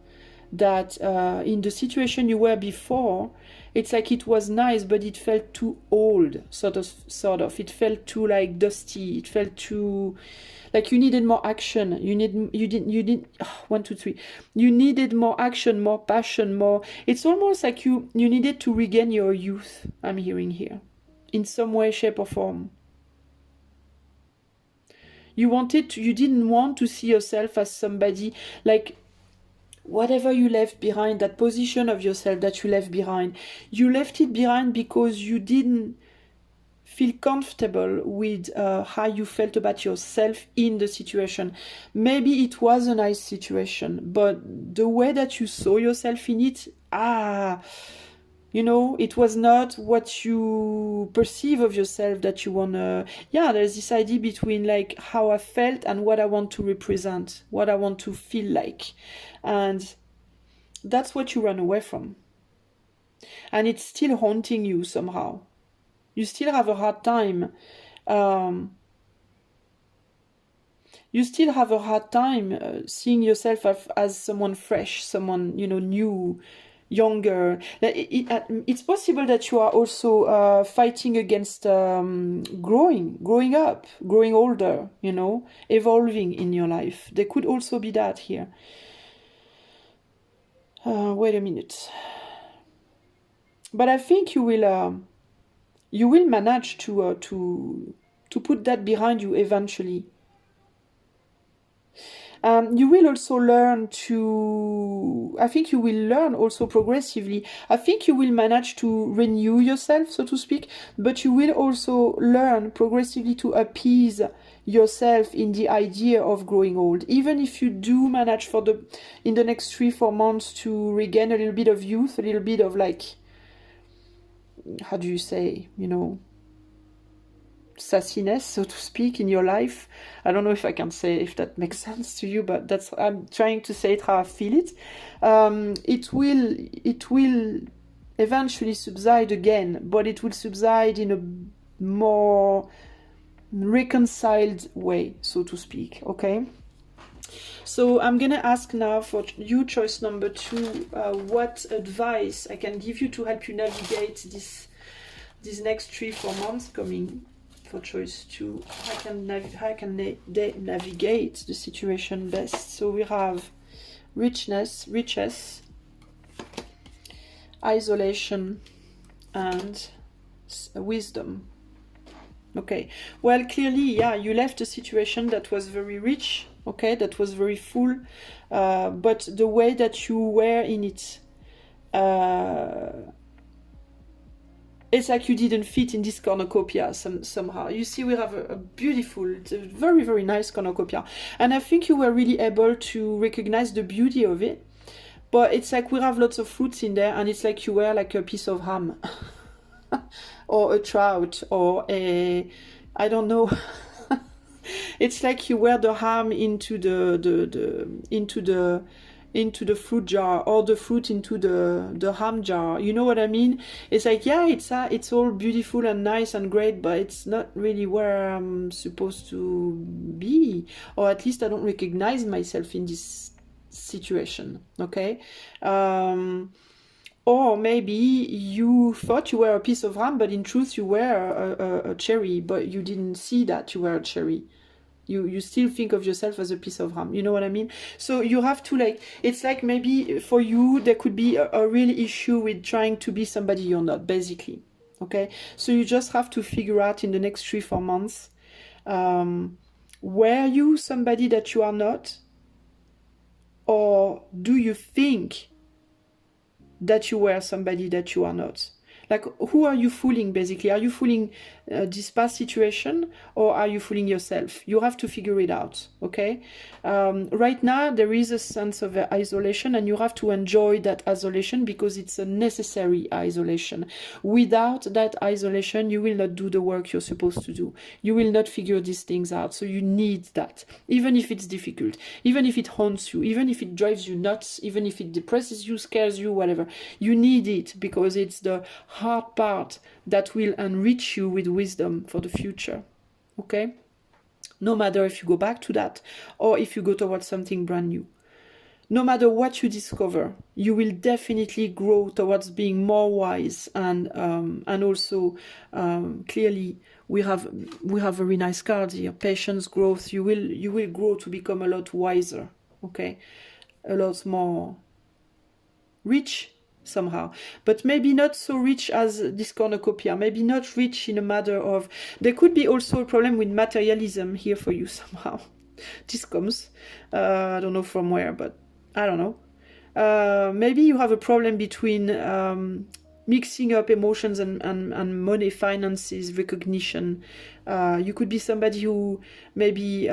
that in the situation you were before, it's like it was nice, but it felt too old, sort of. It felt too like dusty. It felt too like you needed more action. You needed more action, more passion, more. It's almost like you needed to regain your youth. I'm hearing here, in some way, shape, or form. You didn't want to see yourself as somebody like. Whatever you left behind, that position of yourself that you left behind, you left it behind because you didn't feel comfortable with how you felt about yourself in the situation. Maybe it was a nice situation, but the way that you saw yourself in it, you know, it was not what you perceive of yourself that you want to... Yeah, there's this idea between like how I felt and what I want to represent, what I want to feel like. And that's what you run away from. And it's still haunting you somehow. You still have a hard time. Seeing yourself as someone fresh, someone, you know, new, younger. It's possible that you are also fighting against growing up, growing older, you know, evolving in your life. There could also be that here. Wait a minute. But I think you will manage to put that behind you eventually. You will also learn I think you will learn also progressively. I think you will manage to renew yourself, so to speak, but you will also learn progressively to appease yourself in the idea of growing old. Even if you do manage in the next 3-4 months to regain a little bit of youth, a little bit of like, how do you say, you know, sassiness, so to speak, in your life. I don't know if I can say, if that makes sense to you, but I'm trying to say it how I feel it. It will eventually subside again, but it will subside in a more reconciled way, so to speak. Okay, so I'm gonna ask now for you, choice number 2, what advice I can give you to help you navigate these next 3-4 months coming. For choice 2, how can navigate the situation best. So we have riches, isolation, and wisdom. Okay, well, clearly, yeah, you left a situation that was very rich, okay, that was very full, but the way that you were in it, it's like you didn't fit in this cornucopia somehow. You see, we have a beautiful, it's a very, very nice cornucopia. And I think you were really able to recognize the beauty of it. But it's like we have lots of fruits in there, and it's like you were like a piece of ham. Or a trout, or a, I don't know. It's like you wear the ham into the fruit jar, or the fruit into the ham jar. You know what I mean? It's like, yeah, it's all beautiful and nice and great, but it's not really where I'm supposed to be, or at least I don't recognize myself in this situation. Okay. Or maybe you thought you were a piece of ham, but in truth you were a cherry, but you didn't see that you were a cherry. You still think of yourself as a piece of ham. You know what I mean? So you have to, like, it's like maybe for you there could be a real issue with trying to be somebody you're not, basically. Okay? So you just have to figure out in the next 3-4 months, were you somebody that you are not? Or do you think that you were somebody that you are not? Like, who are you fooling, basically? Are you fooling this past situation, or are you fooling yourself? You have to figure it out, okay? Right now, there is a sense of isolation, and you have to enjoy that isolation because it's a necessary isolation. Without that isolation, you will not do the work you're supposed to do. You will not figure these things out, so you need that. Even if it's difficult, even if it haunts you, even if it drives you nuts, even if it depresses you, scares you, whatever. You need it because it's the hard part that will enrich you with wisdom for the future. Okay? No matter if you go back to that or if you go towards something brand new. No matter what you discover, you will definitely grow towards being more wise, and also clearly we have very nice cards here. Patience, growth. You will grow to become a lot wiser. Okay, a lot more rich somehow, but maybe not so rich as this cornucopia. Maybe not rich in a matter of. There could be also a problem with materialism here for you somehow. This comes, I don't know from where, but I don't know. Maybe you have a problem between mixing up emotions and money, finances, recognition. You could be somebody who maybe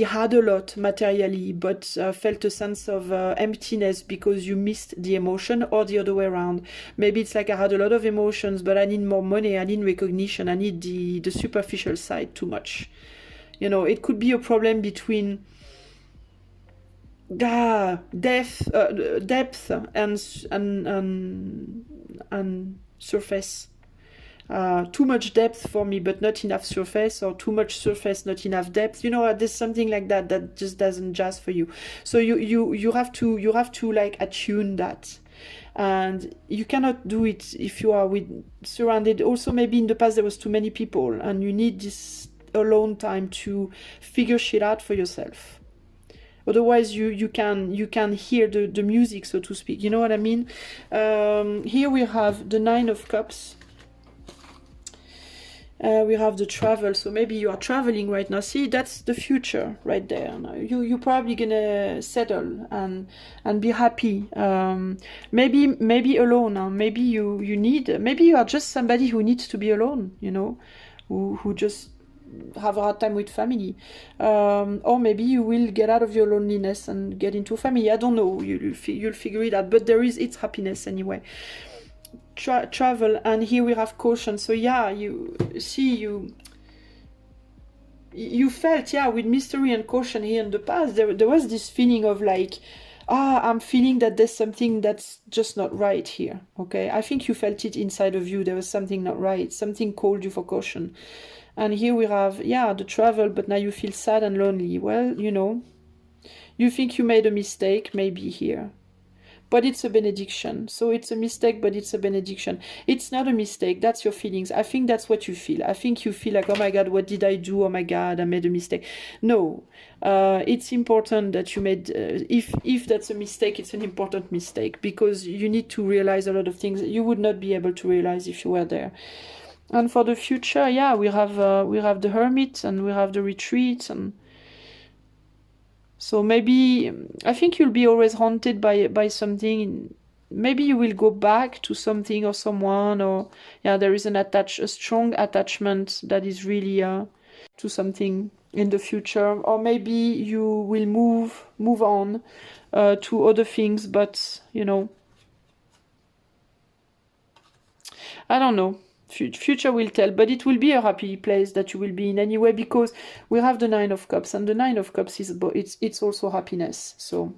had a lot materially, but felt a sense of emptiness because you missed the emotion, or the other way around. Maybe it's like, I had a lot of emotions, but I need more money, I need recognition, I need the superficial side too much. You know, it could be a problem between depth and surface. Too much depth for me, but not enough surface, or too much surface, not enough depth. You know, there's something like that just doesn't jazz for you. So you have to like attune that, and you cannot do it if you are surrounded. Also, maybe in the past there was too many people, and you need this alone time to figure shit out for yourself. Otherwise, you can hear the music, so to speak. You know what I mean? Here we have the 9 of Cups. We have the travel, so maybe you are traveling right now. See, that's the future right there. Now, you're probably gonna settle and be happy. Maybe alone. Maybe you are just somebody who needs to be alone. You know, who just have a hard time with family, or maybe you will get out of your loneliness and get into family. I don't know, you'll figure it out, but it's happiness anyway. Travel, and here we have caution. So yeah, you see, you felt, yeah, with mystery and caution here in the past, there was this feeling of like, I'm feeling that there's something that's just not right here, okay? I think you felt it inside of you, there was something not right, something called you for caution. And here we have, yeah, the travel, but now you feel sad and lonely. Well, you know, you think you made a mistake, maybe here. But it's a benediction. So it's a mistake, but it's a benediction. It's not a mistake. That's your feelings. I think that's what you feel. I think you feel like, oh my God, what did I do? Oh my God, I made a mistake. No, it's important that you made, if that's a mistake, it's an important mistake, because you need to realize a lot of things you would not be able to realize if you were there. And for the future, yeah, we have the hermit, and we have the retreat, and so maybe, I think you'll be always haunted by something. Maybe you will go back to something or someone, or yeah, there is a strong attachment that is really to something in the future. Or maybe you will move on to other things, but you know, I don't know. Future will tell, but it will be a happy place that you will be in anyway, because we have the Nine of Cups, and the Nine of Cups is it's also happiness. So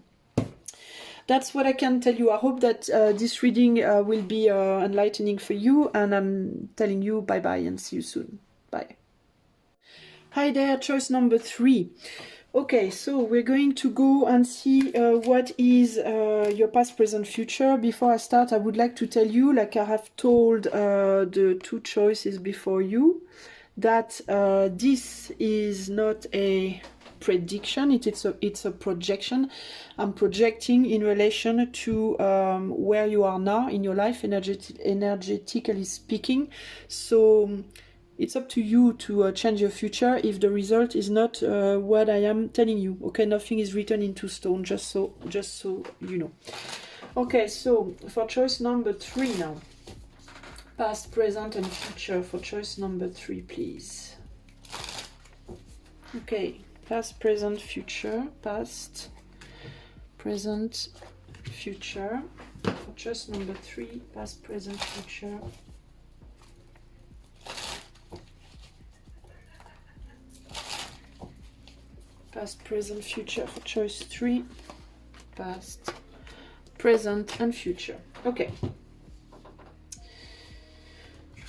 that's what I can tell you. I hope that this reading will be enlightening for you, and I'm telling you bye bye and see you soon. Bye. Hi there, choice number 3. Okay, so we're going to go and see what is your past, present, future. Before I start, I would like to tell you, like I have told the 2 choices before you, that this is not a prediction, it's a projection. I'm projecting in relation to where you are now in your life, energetically speaking. So it's up to you to change your future if the result is not what I am telling you. Okay, nothing is written into stone, just so you know. Okay, so for choice number 3 now. Past, present, and future for choice number 3, please. Okay, past, present, future. Past, present, future. For choice number 3, past, present, future. Past, present, future for choice 3. Past, present, and future. Okay.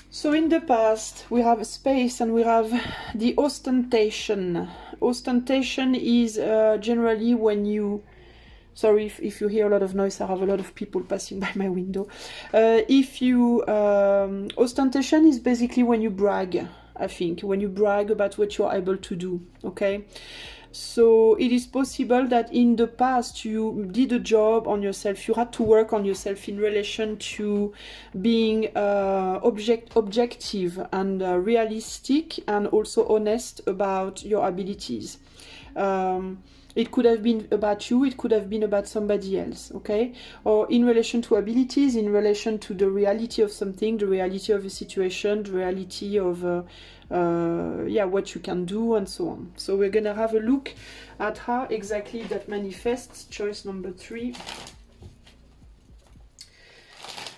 So in the past, we have space, and we have the ostentation. Ostentation is generally when you... Sorry if you hear a lot of noise, I have a lot of people passing by my window. Ostentation is basically when you brag, I think. When you brag about what you are able to do, okay? So it is possible that in the past you did a job on yourself, you had to work on yourself in relation to being objective and realistic, and also honest about your abilities. It could have been about you, it could have been about somebody else, okay? Or in relation to abilities, in relation to the reality of something, the reality of a situation, the reality of what you can do, and so on. So we're gonna have a look at how exactly that manifests. Choice number 3.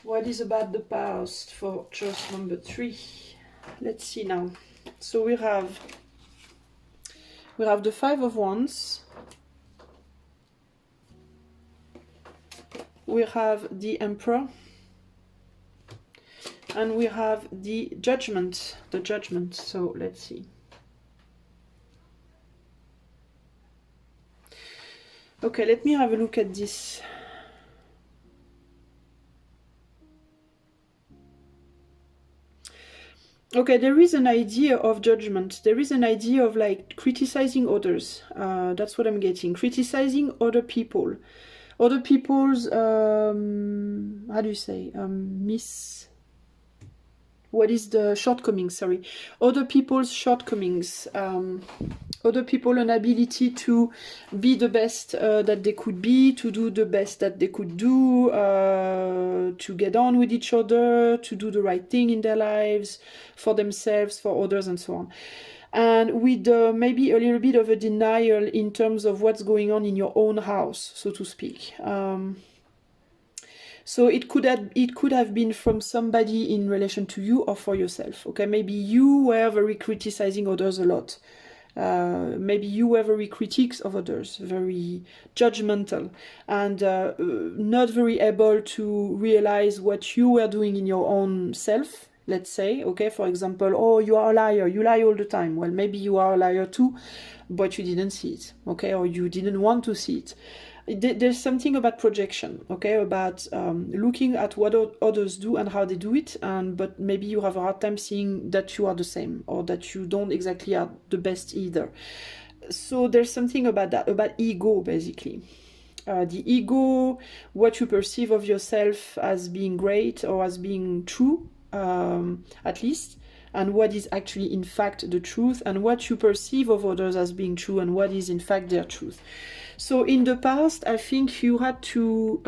What is about the past for choice number 3? Let's see now. So we have the 5 of Wands. We have the Emperor, and we have the Judgment, So let's see. Okay, let me have a look at this. Okay, there is an idea of judgment. There is an idea of like criticizing others. That's what I'm getting. Criticizing other people. Other people's, how do you say, what is the shortcomings, sorry. Other people's shortcomings. Other people an ability to be the best that they could be, to do the best that they could do, to get on with each other, to do the right thing in their lives, for themselves, for others, and so on. and with maybe a little bit of a denial in terms of what's going on in your own house, so to speak. So it could have been from somebody in relation to you or for yourself. Okay, maybe you were very criticizing others a lot. Maybe you were very critics of others, very judgmental, and not very able to realize what you were doing in your own self. Let's say, okay, for example, oh, you are a liar, you lie all the time. Well, maybe you are a liar too, but you didn't see it, okay, or you didn't want to see it. There's something about projection, okay, about looking at what others do and how they do it, but maybe you have a hard time seeing that you are the same, or that you don't exactly are the best either. So there's something about that, about ego, basically. The ego, what you perceive of yourself as being great or as being true, at least, and what is actually in fact the truth, and what you perceive of others as being true and what is in fact their truth. So in the past, I think you had to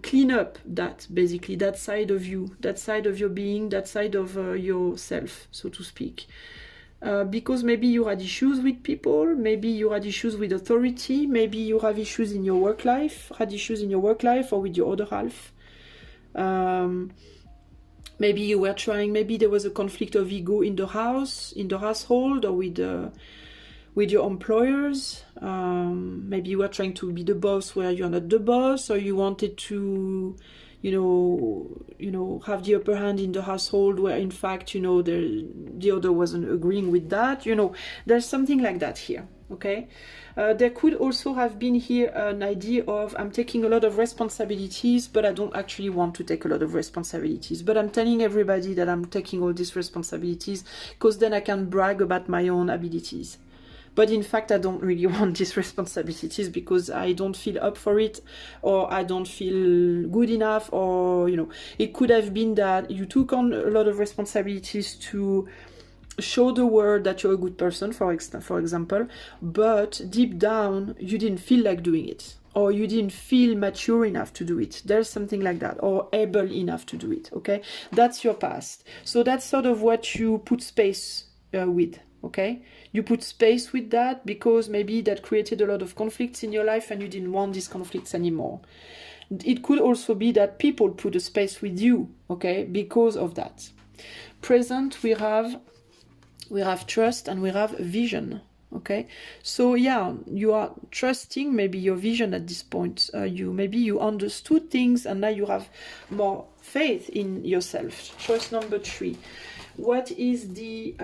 clean up that, basically, that side of you, that side of your being, that side of yourself, so to speak. Because maybe you had issues with people, maybe you had issues with authority, maybe you have issues in your work life, or with your other half. Maybe you were trying, maybe there was a conflict of ego in the house, in the household, or with your employers. Maybe you were trying to be the boss where you're not the boss, or you wanted to, have the upper hand in the household where in fact, the other wasn't agreeing with that. There's something like that here, okay? There could also have been here an idea of, I'm taking a lot of responsibilities, but I don't actually want to take a lot of responsibilities. But I'm telling everybody that I'm taking all these responsibilities because then I can brag about my own abilities. But in fact, I don't really want these responsibilities because I don't feel up for it, or I don't feel good enough, or, it could have been that you took on a lot of responsibilities to show the world that you're a good person, for example, but deep down, you didn't feel like doing it, or you didn't feel mature enough to do it. There's something like that, or able enough to do it, okay? That's your past. So that's sort of what you put space with, okay? You put space with that because maybe that created a lot of conflicts in your life and you didn't want these conflicts anymore. It could also be that people put a space with you, okay, because of that. Present, we have trust and we have vision, okay? So yeah, you are trusting maybe your vision at this point. Maybe you understood things and now you have more faith in yourself. Choice number 3. What is the...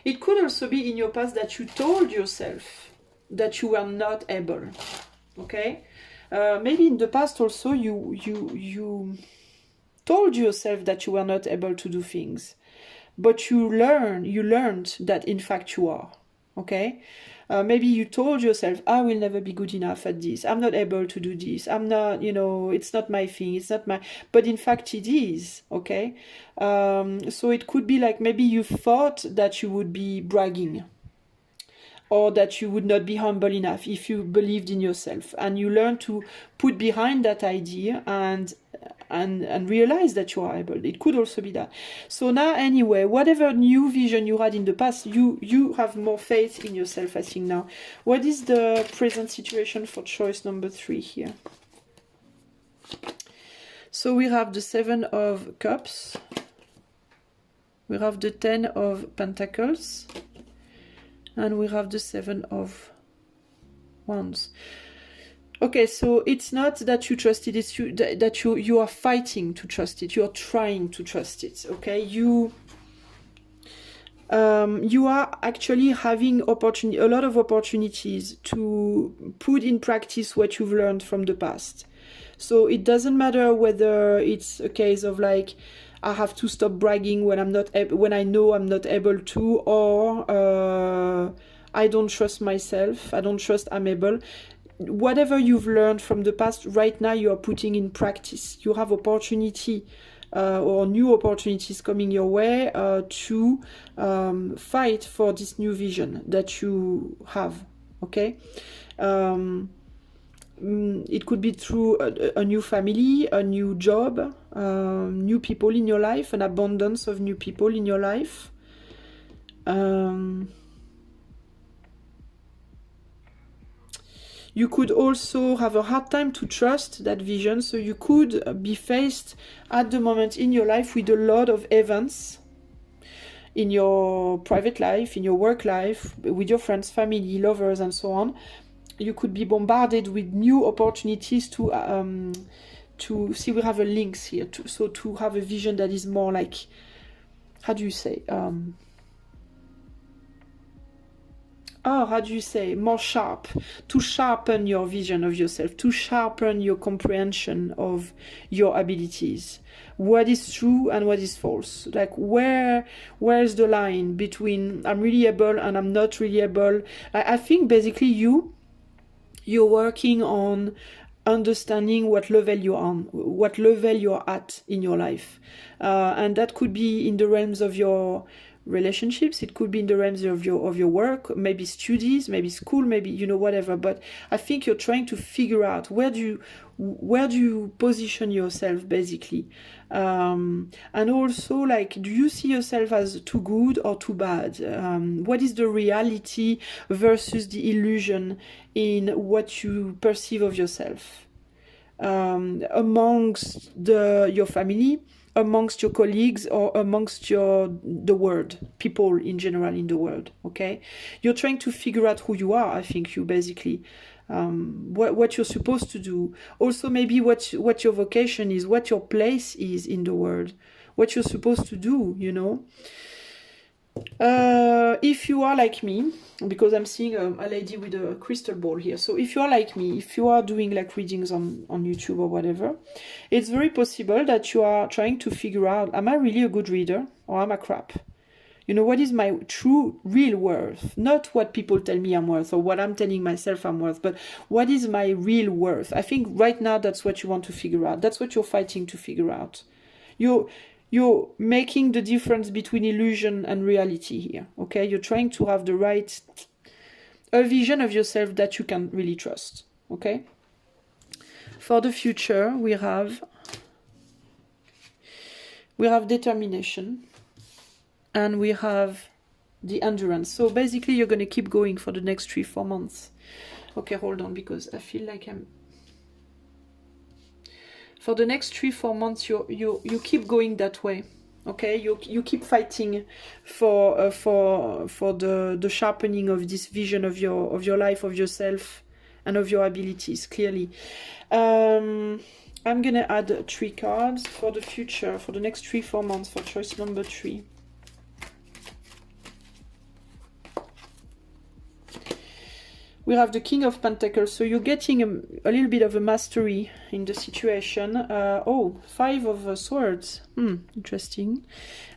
It could also be in your past that you told yourself that you were not able, okay? Maybe in the past also you told yourself that you were not able to do things, but you learned that in fact you are, okay? Maybe you told yourself, I will never be good enough at this, I'm not able to do this, I'm not, it's not my thing, it's not my... But in fact it is, okay? So it could be like maybe you thought that you would be bragging, or that you would not be humble enough if you believed in yourself, and you learn to put behind that idea and realize that you are able. It could also be that. So now anyway, whatever new vision you had in the past, you have more faith in yourself, I think now. What is the present situation for choice number 3 here? So we have the 7 of Cups, we have the 10 of Pentacles, and we have the 7 of Wands. Okay, so it's not that you trust it, it's that you are fighting to trust it, you are trying to trust it, okay? You are actually having a lot of opportunities to put in practice what you've learned from the past. So it doesn't matter whether it's a case of like, I have to stop bragging when I know I'm not able to, or I don't trust myself, I don't trust I'm able. Whatever you've learned from the past, right now you are putting in practice. You have opportunity or new opportunities coming your way to fight for this new vision that you have, okay? it could be through a new family, a new job, new people in your life, an abundance of new people in your life. You could also have a hard time to trust that vision, so you could be faced at the moment in your life with a lot of events in your private life, in your work life, with your friends, family, lovers, and so on. You could be bombarded with new opportunities to see, we have a links here, so to have a vision that is more like, how do you say, more sharp, to sharpen your vision of yourself, to sharpen your comprehension of your abilities, what is true and what is false, like where is the line between I'm really able and I'm not really able. I think basically you're working on understanding what level you're on, what level you're at in your life, and that could be in the realms of your relationships, it could be in the realms of your work, maybe studies, maybe school, maybe, you know, whatever. But I think you're trying to figure out where do you position yourself, basically, and also, like, do you see yourself as too good or too bad? What is the reality versus the illusion in what you perceive of yourself, amongst your family, amongst your colleagues, or amongst the world, people in general in the world. Okay, you're trying to figure out who you are. I think you basically, what you're supposed to do, also maybe what your vocation is, what your place is in the world, what you're supposed to do, you know. If you are like me, because I'm seeing a lady with a crystal ball here, so if you are like me, if you are doing like readings on YouTube or whatever, it's very possible that you are trying to figure out, am I really a good reader or am I crap? You know, what is my true, real worth? Not what people tell me I'm worth or what I'm telling myself I'm worth, but what is my real worth? I think right now that's what you want to figure out. That's what you're fighting to figure out. You're making the difference between illusion and reality here, okay? You're trying to have a vision of yourself that you can really trust, okay? For the future, we have determination, and we have the endurance. So basically, you're going to keep going for the next 3-4 months. Okay, hold on, because I feel like for the next 3-4 months, you keep going that way, okay? You keep fighting for the sharpening of this vision of your life, of yourself, and of your abilities. Clearly, I'm gonna add 3 cards for the future, for the next 3-4 months, for choice number 3. We have the King of Pentacles, so you're getting a little bit of a mastery in the situation. 5 of Swords, interesting,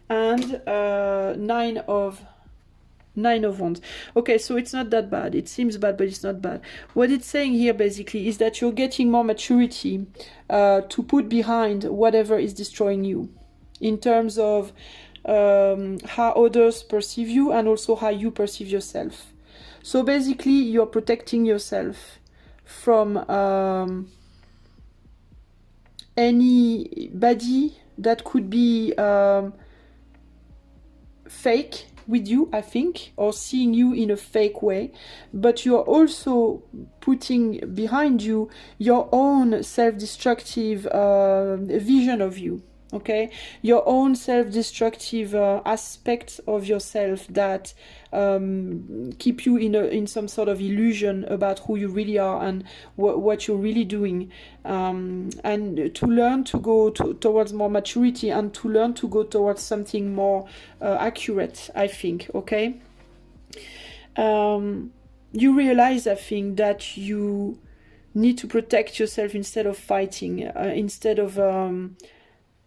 and 9 of Wands. Okay, so it's not that bad. It seems bad, but it's not bad. What it's saying here basically is that you're getting more maturity to put behind whatever is destroying you, in terms of how others perceive you and also how you perceive yourself. So basically, you're protecting yourself from anybody that could be fake with you, I think, or seeing you in a fake way. But you're also putting behind you your own self-destructive vision of you. Okay, your own self-destructive aspects of yourself that keep you in some sort of illusion about who you really are and what you're really doing, and to learn to go towards more maturity and to learn to go towards something more accurate, I think. Okay, you realize, I think, that you need to protect yourself instead of fighting, instead of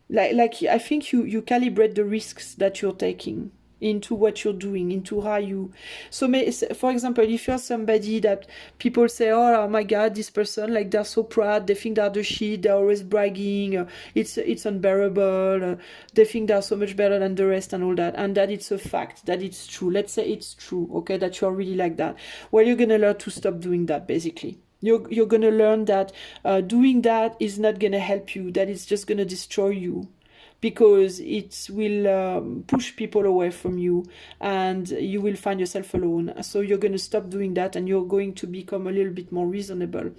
like I think you calibrate the risks that you're taking into what you're doing, into how you. So for example, if you're somebody that people say, oh my god, this person, like, they're so proud, they think they're the shit, they're always bragging, it's unbearable, they think they're so much better than the rest and all that, and that it's a fact, that it's true, let's say it's true, okay, that you're really like that, well, you're gonna learn to stop doing that. Basically, You're going to learn that doing that is not going to help you, that it's just going to destroy you, because it will push people away from you and you will find yourself alone. So you're going to stop doing that and you're going to become a little bit more reasonable.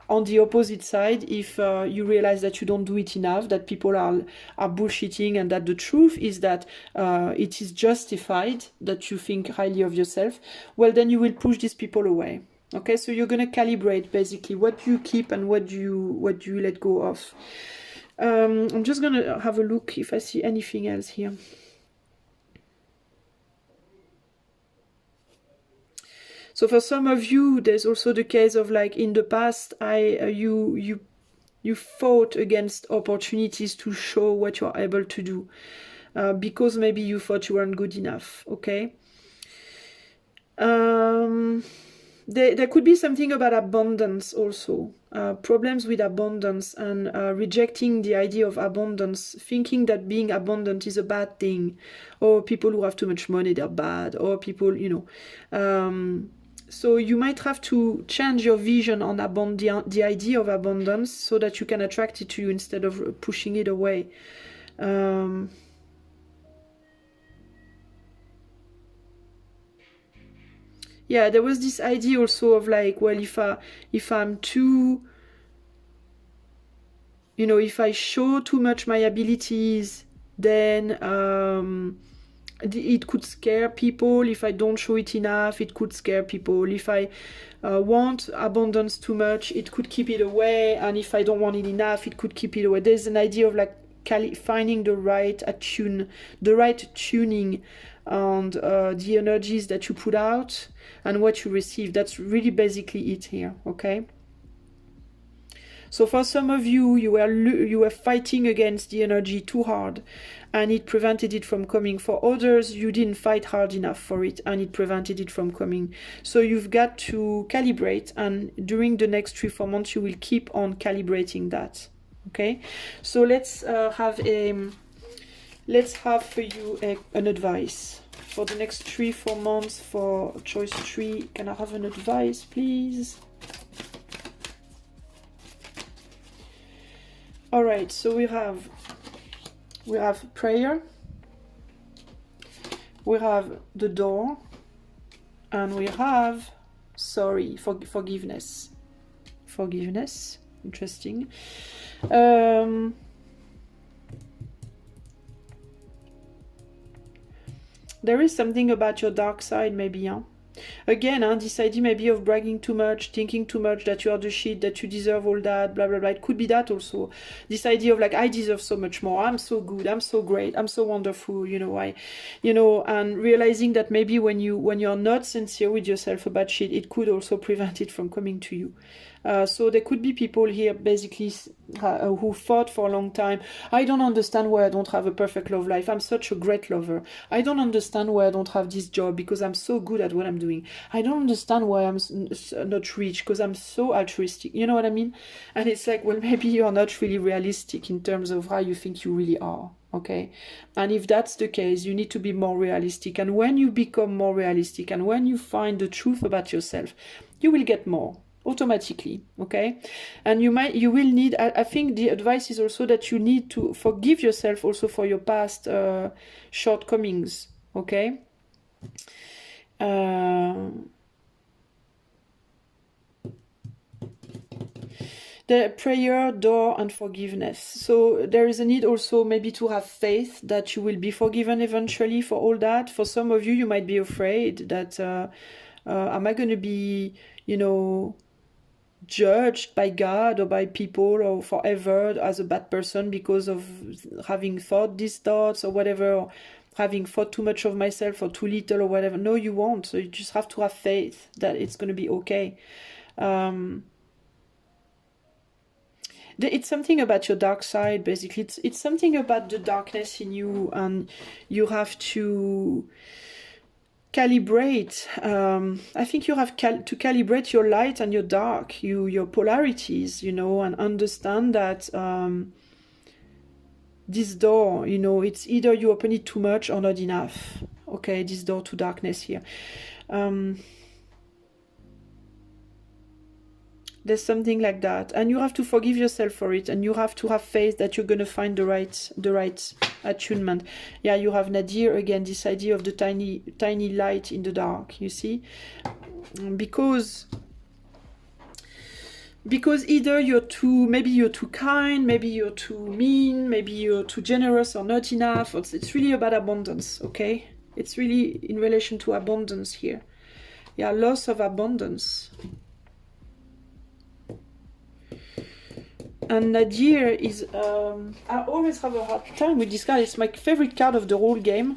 On the opposite side, if you realize that you don't do it enough, that people are bullshitting, and that the truth is that it is justified that you think highly of yourself, well, then you will push these people away. Okay, so you're going to calibrate basically what you keep and what you let go of. I'm just going to have a look if I see anything else here. So for some of you, there's also the case of like in the past, you fought against opportunities to show what you're able to do because maybe you thought you weren't good enough. Okay. There could be something about abundance also, problems with abundance and rejecting the idea of abundance, thinking that being abundant is a bad thing, or people who have too much money, they're bad, or people, you know. So you might have to change your vision on the idea of abundance so that you can attract it to you instead of pushing it away. Yeah, there was this idea also of like, well, if I'm too, you know, if I show too much my abilities, then it could scare people. If I don't show it enough, it could scare people. If I want abundance too much, it could keep it away. And if I don't want it enough, it could keep it away. There's an idea of like finding the right tuning on the energies that you put out and what you receive. That's really basically it here, okay? So for some of you, you were fighting against the energy too hard and it prevented it from coming. For others, you didn't fight hard enough for it and it prevented it from coming. So you've got to calibrate, and during the next 3-4 months, you will keep on calibrating that. Okay, so let's have for you an advice for the next 3-4 months for choice 3. Can I have an advice, please? All right, so we have prayer, we have the door, and we have forgiveness. Interesting. There is something about your dark side, maybe, huh? Again, this idea maybe of bragging too much, thinking too much, that you are the shit, that you deserve all that, blah, blah, blah. It could be that also. This idea of like, I deserve so much more. I'm so good. I'm so great. I'm so wonderful. You know, and realizing that maybe when you're not sincere with yourself about shit, it could also prevent it from coming to you. So there could be people here basically who fought for a long time. I don't understand why I don't have a perfect love life. I'm such a great lover. I don't understand why I don't have this job because I'm so good at what I'm doing. I don't understand why I'm not rich because I'm so altruistic. You know what I mean? And it's like, well, maybe you're not really realistic in terms of how you think you really are. Okay, and if that's the case, you need to be more realistic. And when you become more realistic and when you find the truth about yourself, you will get more automatically. Okay, and you will need, I think the advice is also that you need to forgive yourself also for your past shortcomings. Okay, the prayer, door, and forgiveness. So there is a need also maybe to have faith that you will be forgiven eventually for all that. For some of you, you might be afraid that am I going to be, you know, judged by God or by people or forever as a bad person because of having thought these thoughts or whatever, or having thought too much of myself or too little or whatever. No, you won't. So you just have to have faith that it's going to be okay. It's something about your dark side, basically. It's something about the darkness in you, and you have to calibrate. I think you have to calibrate your light and your dark, your polarities, you know, and understand that this door, you know, it's either you open it too much or not enough. Okay, this door to There's something like that, and you have to forgive yourself for it, and you have to have faith that you're gonna find the right attunement. Yeah, you have Nadir again, this idea of the tiny light in the dark, you see, because either maybe you're too kind, maybe you're too mean, maybe you're too generous or not enough. It's really about abundance, okay? It's really in relation to abundance here. Yeah, loss of abundance. And Nadir is, I always have a hard time with this card. It's my favorite card of the whole game.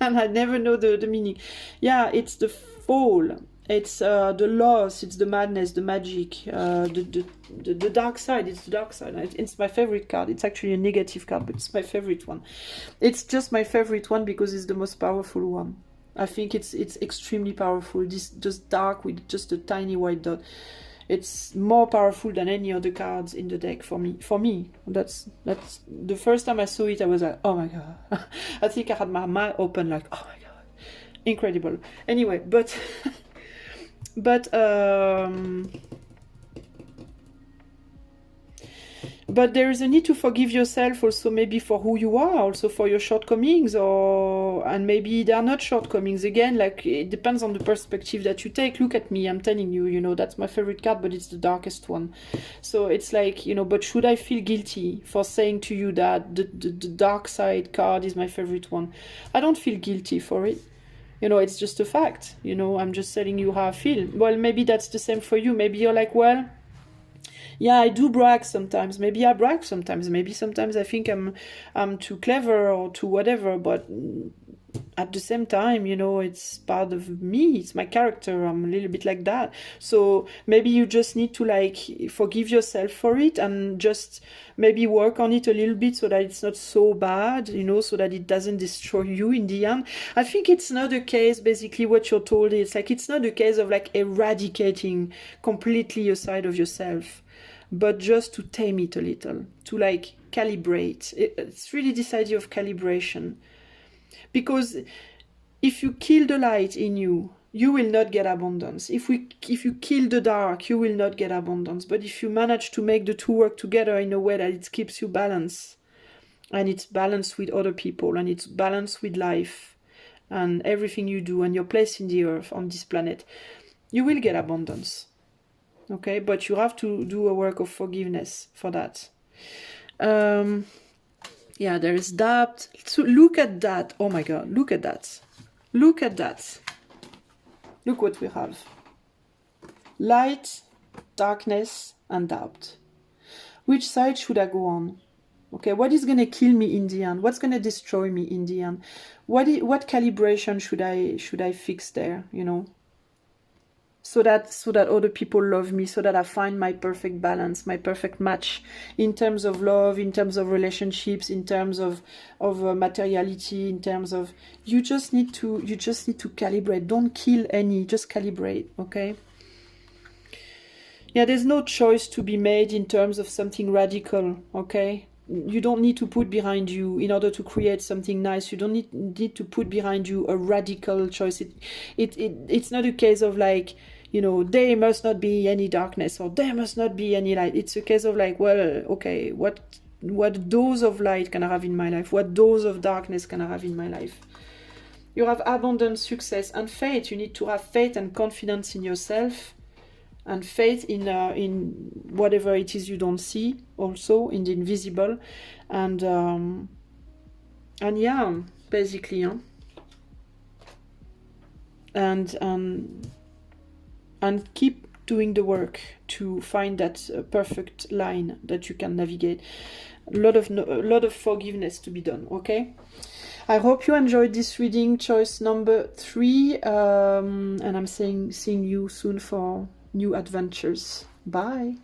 And I never know the meaning. Yeah, it's the fall. It's the loss, it's the madness, the magic, the dark side. It's the dark side. It's my favorite card. It's actually a negative card, but it's my favorite one. It's just my favorite one because it's the most powerful one. I think it's extremely powerful. This just dark with just a tiny white dot. It's more powerful than any other cards in the deck for me. That's the first time I saw it, I was like, oh my god. I think I had my mouth open, like, oh my god, incredible. Anyway, but there is a need to forgive yourself also, maybe for who you are, also for your shortcomings, and maybe they are not shortcomings. Again, like, it depends on the perspective that you take. Look at me, I'm telling you, you know, that's my favorite card, but it's the darkest one. So it's like, you know, but should I feel guilty for saying to you that the dark side card is my favorite one? I don't feel guilty for it. You know, it's just a fact. You know, I'm just telling you how I feel. Well, maybe that's the same for you. Maybe you're like, well, yeah, I do brag sometimes. Maybe I brag sometimes. Maybe sometimes I think I'm too clever or too whatever. But at the same time, you know, it's part of me. It's my character. I'm a little bit like that. So maybe you just need to, like, forgive yourself for it and just maybe work on it a little bit so that it's not so bad, you know, so that it doesn't destroy you in the end. I think it's not a case, basically what you're told. It's like, it's not a case of like eradicating completely a side of yourself, but just to tame it a little, to like calibrate. It's really this idea of calibration. Because if you kill the light in you, you will not get abundance. If you kill the dark, you will not get abundance. But if you manage to make the two work together in a way that it keeps you balanced, and it's balanced with other people, and it's balanced with life, and everything you do, and your place in the earth, on this planet, you will get abundance. Okay, but you have to do a work of forgiveness for that. Yeah, there is doubt. So look at that. Oh my god, look at that. Look at that. Look what we have. Light, darkness, and doubt. Which side should I go on? Okay, what is going to kill me in the end? What's going to destroy me in the end? What calibration should I fix there, you know? So that other people love me, so that I find my perfect balance, my perfect match in terms of love, in terms of relationships, in terms of materiality, in terms of you just need to calibrate. Don't kill any, just calibrate, okay? Yeah, there's no choice to be made in terms of something radical, okay? You don't need to put behind you, in order to create something nice, you don't need to put behind you a radical choice. It's not a case of like, you know, there must not be any darkness or there must not be any light. It's a case of like, well, okay, what dose of light can I have in my life? What dose of darkness can I have in my life? You have abundance, success, and faith. You need to have faith and confidence in yourself, and faith in whatever it is you don't see, also in the invisible, and yeah, basically, huh? And keep doing the work to find that perfect line that you can navigate. A lot of forgiveness to be done. Okay. I hope you enjoyed this reading, choice number 3, and I'm seeing you soon for new adventures. Bye.